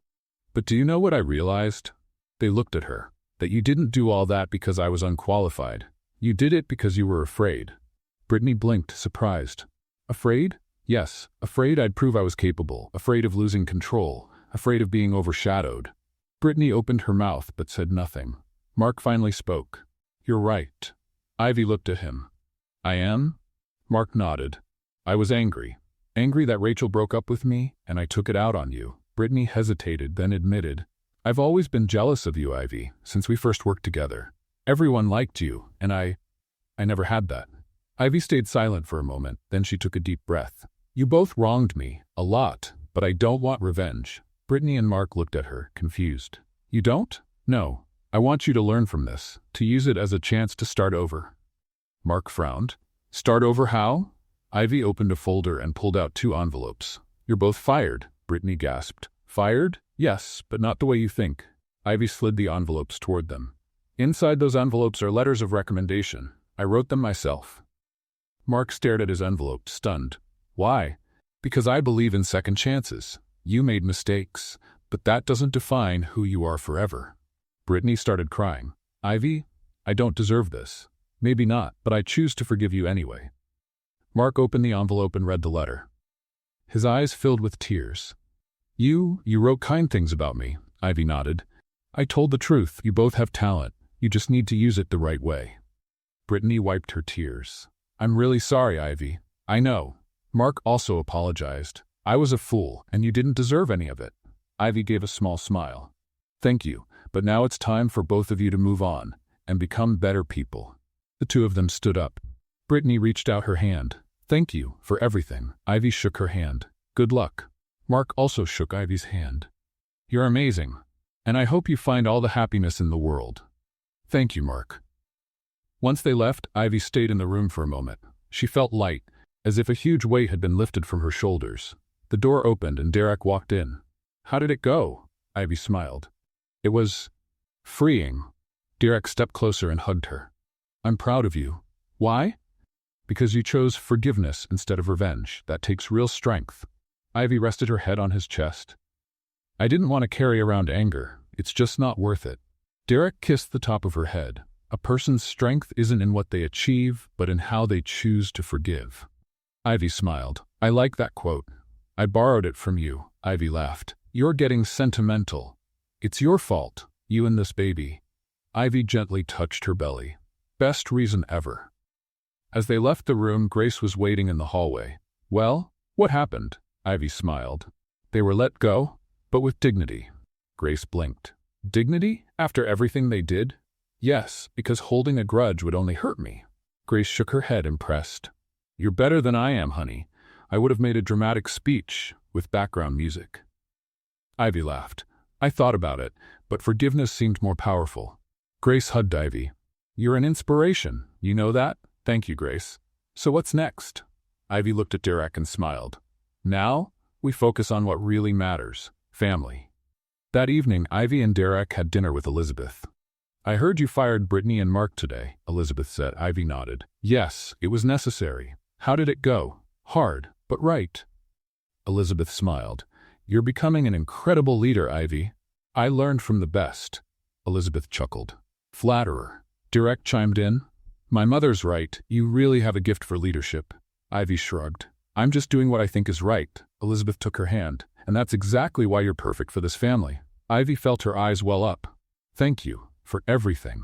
"But do you know what I realized?" They looked at her. "That you didn't do all that because I was unqualified. You did it because you were afraid." Brittany blinked, surprised. "Afraid?" "Yes, afraid I'd prove I was capable, afraid of losing control, afraid of being overshadowed." Brittany opened her mouth but said nothing. Mark finally spoke. "You're right." Ivy looked at him. "I am?" Mark nodded. "I was angry. Angry that Rachel broke up with me, and I took it out on you." Brittany hesitated, then admitted, "I've always been jealous of you, Ivy, since we first worked together. Everyone liked you, and I never had that." Ivy stayed silent for a moment, then she took a deep breath. "You both wronged me, a lot, but I don't want revenge." Brittany and Mark looked at her, confused. "You don't?" "No. I want you to learn from this, to use it as a chance to start over." Mark frowned. "Start over how?" Ivy opened a folder and pulled out 2 envelopes. "You're both fired," Brittany gasped. "Fired? Yes, but not the way you think." Ivy slid the envelopes toward them. "Inside those envelopes are letters of recommendation. I wrote them myself." Mark stared at his envelope, stunned. "Why?" "Because I believe in second chances. You made mistakes, but that doesn't define who you are forever." Brittany started crying. "Ivy, I don't deserve this." "Maybe not, but I choose to forgive you anyway." Mark opened the envelope and read the letter. His eyes filled with tears. You wrote kind things about me," Ivy nodded. "I told the truth. You both have talent. You just need to use it the right way." Brittany wiped her tears. "I'm really sorry, Ivy." "I know." Mark also apologized. "I was a fool, and you didn't deserve any of it." Ivy gave a small smile. "Thank you, but now it's time for both of you to move on and become better people." The 2 of them stood up. Brittany reached out her hand. "Thank you for everything." Ivy shook her hand. "Good luck." Mark also shook Ivy's hand. "You're amazing, and I hope you find all the happiness in the world." "Thank you, Mark." Once they left, Ivy stayed in the room for a moment. She felt light, as if a huge weight had been lifted from her shoulders. The door opened and Derek walked in. "How did it go?" Ivy smiled. "It was freeing." Derek stepped closer and hugged her. "I'm proud of you." "Why?" "Because you chose forgiveness instead of revenge. That takes real strength." Ivy rested her head on his chest. "I didn't want to carry around anger. It's just not worth it." Derek kissed the top of her head. "A person's strength isn't in what they achieve, but in how they choose to forgive." Ivy smiled. "I like that quote. I borrowed it from you." Ivy laughed. "You're getting sentimental. It's your fault, you and this baby." Ivy gently touched her belly. "Best reason ever." As they left the room, Grace was waiting in the hallway. "Well, what happened?" Ivy smiled. "They were let go, but with dignity." Grace blinked. "Dignity? After everything they did?" "Yes, because holding a grudge would only hurt me." Grace shook her head, impressed. "You're better than I am, honey. I would have made a dramatic speech, with background music. Ivy laughed. I thought about it, but forgiveness seemed more powerful. Grace hugged Ivy. You're an inspiration, you know that? Thank you, Grace. So what's next? Ivy looked at Derek and smiled. Now, we focus on what really matters, family. That evening, Ivy and Derek had dinner with Elizabeth. I heard you fired Brittany and Mark today, Elizabeth said. Ivy nodded. Yes, it was necessary. How did it go? Hard, but right. Elizabeth smiled. You're becoming an incredible leader, Ivy. I learned from the best. Elizabeth chuckled. Flatterer. Derek chimed in. My mother's right. You really have a gift for leadership. Ivy shrugged. I'm just doing what I think is right. Elizabeth took her hand. And that's exactly why you're perfect for this family. Ivy felt her eyes well up. Thank you for everything.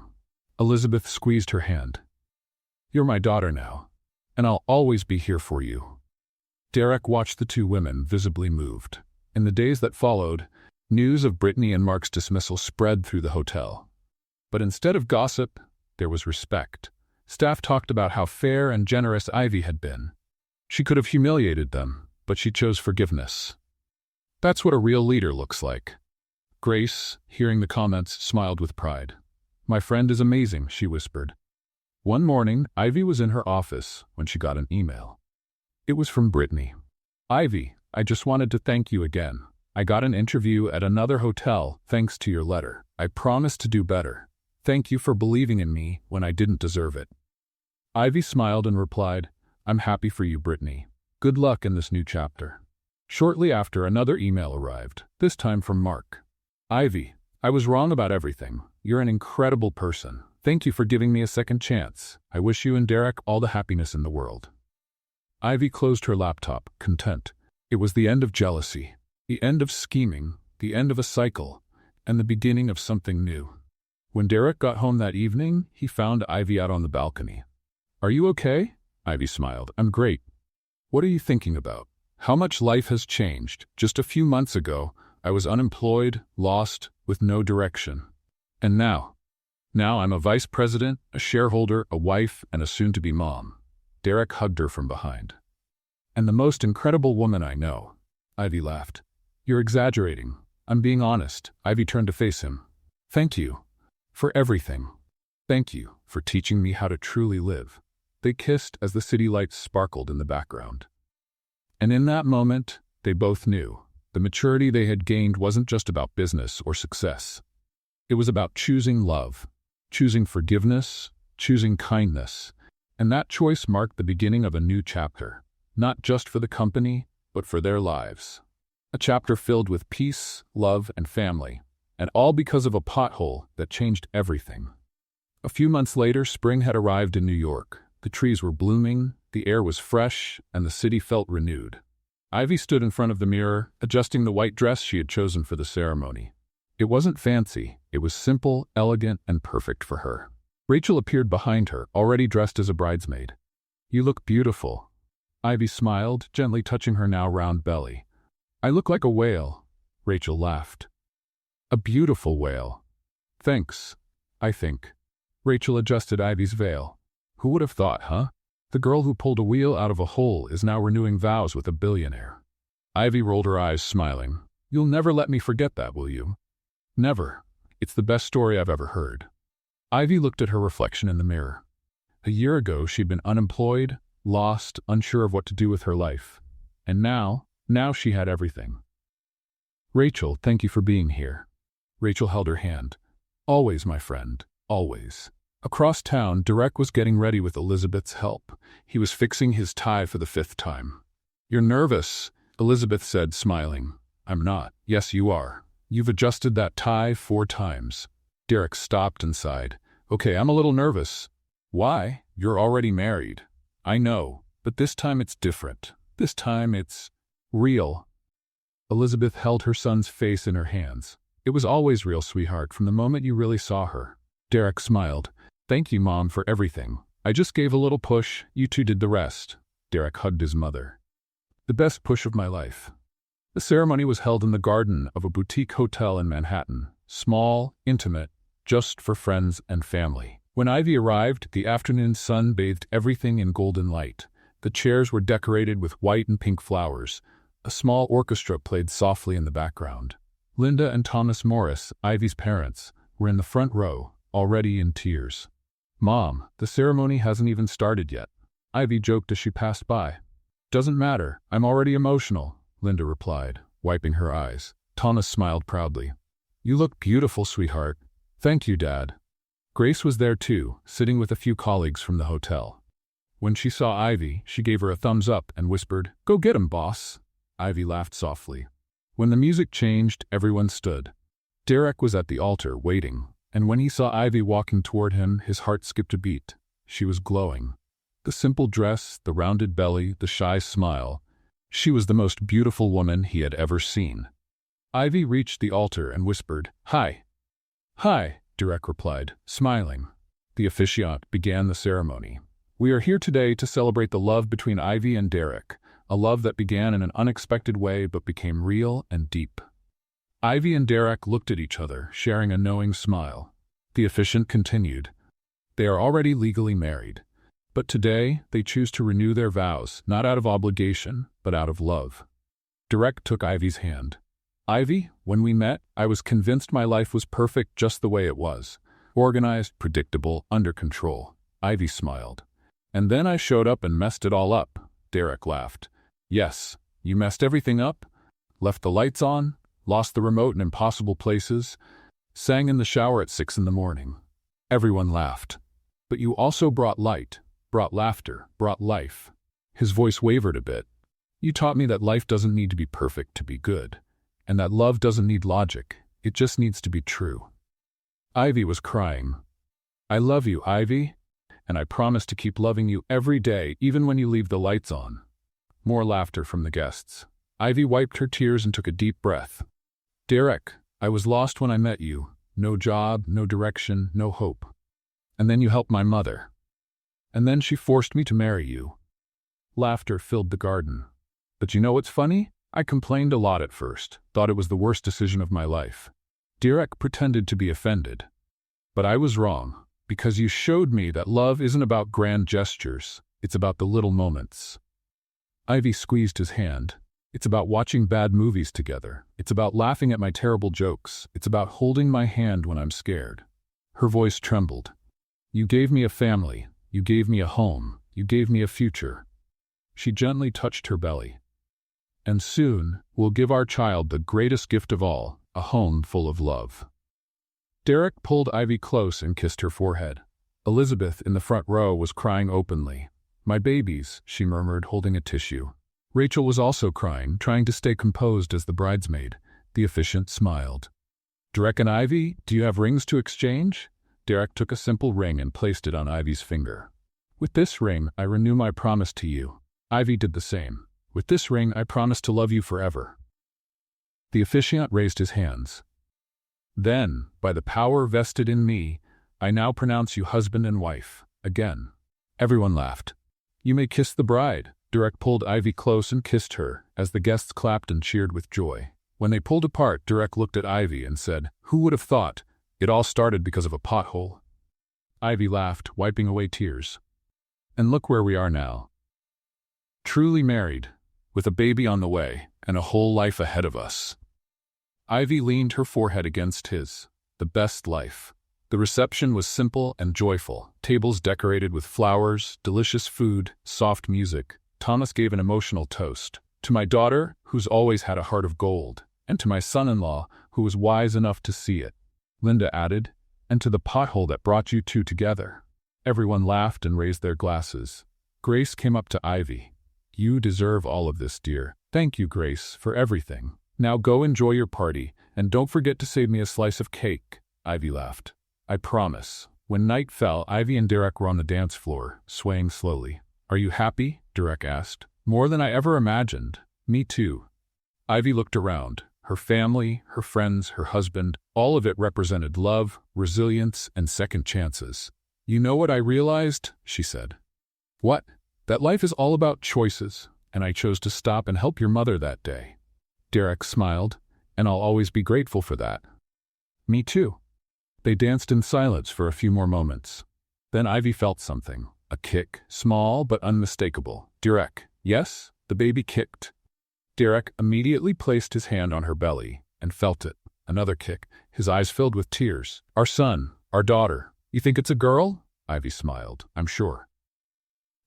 Elizabeth squeezed her hand. You're my daughter now, and I'll always be here for you. Derek watched the two women, visibly moved. In the days that followed, news of Brittany and Mark's dismissal spread through the hotel. But instead of gossip, there was respect. Staff talked about how fair and generous Ivy had been. She could have humiliated them, but she chose forgiveness. That's what a real leader looks like. Grace, hearing the comments, smiled with pride. My friend is amazing, she whispered. One morning, Ivy was in her office when she got an email. It was from Brittany. Ivy, I just wanted to thank you again. I got an interview at another hotel thanks to your letter. I promise to do better. Thank you for believing in me when I didn't deserve it. Ivy smiled and replied, I'm happy for you, Brittany. Good luck in this new chapter. Shortly after, another email arrived, this time from Mark. Ivy, I was wrong about everything. You're an incredible person. Thank you for giving me a second chance. I wish you and Derek all the happiness in the world. Ivy closed her laptop, content. It was the end of jealousy, the end of scheming, the end of a cycle, and the beginning of something new. When Derek got home that evening, he found Ivy out on the balcony. Are you okay? Ivy smiled. I'm great. What are you thinking about? How much life has changed. Just a few months ago, I was unemployed, lost, with no direction. And now I'm a vice president, a shareholder, a wife, and a soon-to-be mom. Derek hugged her from behind. And the most incredible woman I know. Ivy laughed. You're exaggerating. I'm being honest. Ivy turned to face him. Thank you for everything. Thank you for teaching me how to truly live. They kissed as the city lights sparkled in the background. And in that moment, they both knew. The maturity they had gained wasn't just about business or success. It was about choosing love, choosing forgiveness, choosing kindness. And that choice marked the beginning of a new chapter, not just for the company, but for their lives. A chapter filled with peace, love, and family, and all because of a pothole that changed everything. A few months later, spring had arrived in New York. The trees were blooming, the air was fresh, and the city felt renewed. Ivy stood in front of the mirror, adjusting the white dress she had chosen for the ceremony. It wasn't fancy, it was simple, elegant, and perfect for her. Rachel appeared behind her, already dressed as a bridesmaid. You look beautiful. Ivy smiled, gently touching her now round belly. I look like a whale. Rachel laughed. A beautiful whale. Thanks, I think. Rachel adjusted Ivy's veil. Who would have thought, huh? The girl who pulled a wheel out of a hole is now renewing vows with a billionaire. Ivy rolled her eyes, smiling. You'll never let me forget that, will you? Never. It's the best story I've ever heard. Ivy looked at her reflection in the mirror. A year ago, she'd been unemployed, lost, unsure of what to do with her life. And now she had everything. Rachel, thank you for being here. Rachel held her hand. Always, my friend, always. Across town, Derek was getting ready with Elizabeth's help. He was fixing his tie for the 5th time. You're nervous, Elizabeth said, smiling. I'm not. Yes, you are. You've adjusted that tie 4 times. Derek stopped and sighed. Okay, I'm a little nervous. Why? You're already married. I know, but this time it's different. This time it's real. Elizabeth held her son's face in her hands. It was always real, sweetheart, from the moment you really saw her. Derek smiled. Thank you, Mom, for everything. I just gave a little push, you two did the rest. Derek hugged his mother. The best push of my life. The ceremony was held in the garden of a boutique hotel in Manhattan. Small, intimate, just for friends and family. When Ivy arrived, the afternoon sun bathed everything in golden light. The chairs were decorated with white and pink flowers. A small orchestra played softly in the background. Linda and Thomas Morris, Ivy's parents, were in the front row, already in tears. "Mom, the ceremony hasn't even started yet," Ivy joked as she passed by. "Doesn't matter, I'm already emotional," Linda replied, wiping her eyes. Thomas smiled proudly. "You look beautiful, sweetheart." "Thank you, Dad." Grace was there too, sitting with a few colleagues from the hotel. When she saw Ivy, she gave her a thumbs up and whispered, "Go get him, boss." Ivy laughed softly. When the music changed, everyone stood. Derek was at the altar, waiting, and when he saw Ivy walking toward him, his heart skipped a beat. She was glowing. The simple dress, the rounded belly, the shy smile. She was the most beautiful woman he had ever seen. Ivy reached the altar and whispered, "Hi." "Hi," Derek replied, smiling. The officiant began the ceremony. "We are here today to celebrate the love between Ivy and Derek, a love that began in an unexpected way but became real and deep." Ivy and Derek looked at each other, sharing a knowing smile. The officiant continued, "They are already legally married, but today they choose to renew their vows, not out of obligation, but out of love." Derek took Ivy's hand. "Ivy, when we met, I was convinced my life was perfect just the way it was. Organized, predictable, under control." Ivy smiled. "And then I showed up and messed it all up." Derek laughed. "Yes, you messed everything up? Left the lights on? Lost the remote in impossible places? Sang in the shower at 6 in the morning?" Everyone laughed. "But you also brought light, brought laughter, brought life." His voice wavered a bit. "You taught me that life doesn't need to be perfect to be good, and that love doesn't need logic, it just needs to be true." Ivy was crying. "I love you, Ivy, and I promise to keep loving you every day, even when you leave the lights on." More laughter from the guests. Ivy wiped her tears and took a deep breath. "Derek, I was lost when I met you. No job, no direction, no hope. And then you helped my mother. And then she forced me to marry you." Laughter filled the garden. "But you know what's funny? I complained a lot at first, thought it was the worst decision of my life." Derek pretended to be offended. "But I was wrong, because you showed me that love isn't about grand gestures, it's about the little moments." Ivy squeezed his hand. "It's about watching bad movies together. It's about laughing at my terrible jokes. It's about holding my hand when I'm scared." Her voice trembled. "You gave me a family. You gave me a home. You gave me a future." She gently touched her belly. "And soon, we'll give our child the greatest gift of all, a home full of love." Derek pulled Ivy close and kissed her forehead. Elizabeth, in the front row, was crying openly. "My babies," she murmured, holding a tissue. Rachel was also crying, trying to stay composed as the bridesmaid. The officiant smiled. "Derek and Ivy, do you have rings to exchange?" Derek took a simple ring and placed it on Ivy's finger. "With this ring, I renew my promise to you." Ivy did the same. "With this ring, I promise to love you forever." The officiant raised his hands. "Then, by the power vested in me, I now pronounce you husband and wife." Again. Everyone laughed. "You may kiss the bride." Derek pulled Ivy close and kissed her, as the guests clapped and cheered with joy. When they pulled apart, Derek looked at Ivy and said, "Who would have thought? It all started because of a pothole." Ivy laughed, wiping away tears. "And look where we are now. Truly married, with a baby on the way, and a whole life ahead of us." Ivy leaned her forehead against his. The best life. The reception was simple and joyful. Tables decorated with flowers, delicious food, soft music. Thomas gave an emotional toast. "To my daughter, who's always had a heart of gold, and to my son-in-law, who was wise enough to see it." Linda added, "And to the pothole that brought you two together." Everyone laughed and raised their glasses. Grace came up to Ivy. "You deserve all of this, dear." "Thank you, Grace, for everything. Now go enjoy your party, and don't forget to save me a slice of cake." Ivy laughed. "I promise." When night fell, Ivy and Derek were on the dance floor, swaying slowly. "Are you happy?" Derek asked. "More than I ever imagined." "Me too." Ivy looked around. Her family, her friends, her husband, all of it represented love, resilience, and second chances. "You know what I realized?" she said. "What?" "That life is all about choices, and I chose to stop and help your mother that day." Derek smiled, "And I'll always be grateful for that." "Me too." They danced in silence for a few more moments. Then Ivy felt something. A kick, small but unmistakable. "Derek." "Yes?" The baby kicked. Derek immediately placed his hand on her belly and felt it. Another kick, his eyes filled with tears. Our son, our daughter. You think it's a girl? Ivy smiled. I'm sure.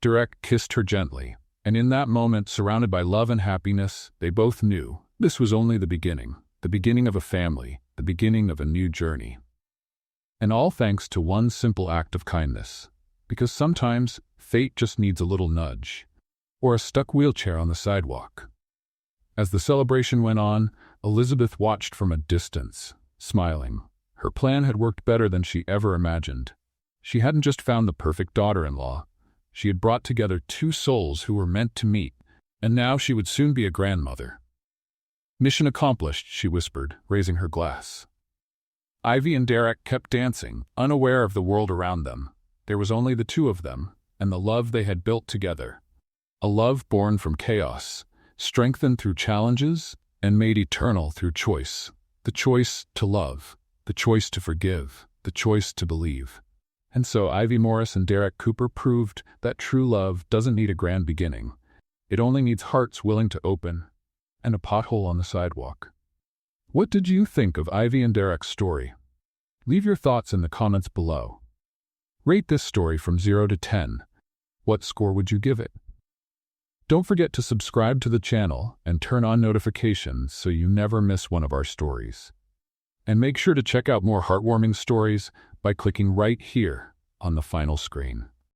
Derek kissed her gently, and in that moment, surrounded by love and happiness, they both knew this was only the beginning of a family, the beginning of a new journey. And all thanks to one simple act of kindness, because sometimes fate just needs a little nudge, or a stuck wheelchair on the sidewalk. As the celebration went on, Elizabeth watched from a distance, smiling. Her plan had worked better than she ever imagined. She hadn't just found the perfect daughter-in-law. She had brought together two souls who were meant to meet, and now she would soon be a grandmother. Mission accomplished, she whispered, raising her glass. Ivy and Derek kept dancing, unaware of the world around them. There was only the two of them, and the love they had built together. A love born from chaos, strengthened through challenges, and made eternal through choice. The choice to love, the choice to forgive, the choice to believe. And so Ivy Morris and Derek Cooper proved that true love doesn't need a grand beginning. It only needs hearts willing to open, and a pothole on the sidewalk. What did you think of Ivy and Derek's story? Leave your thoughts in the comments below. Rate this story from 0 to 10. What score would you give it? Don't forget to subscribe to the channel and turn on notifications so you never miss one of our stories. And make sure to check out more heartwarming stories by clicking right here on the final screen.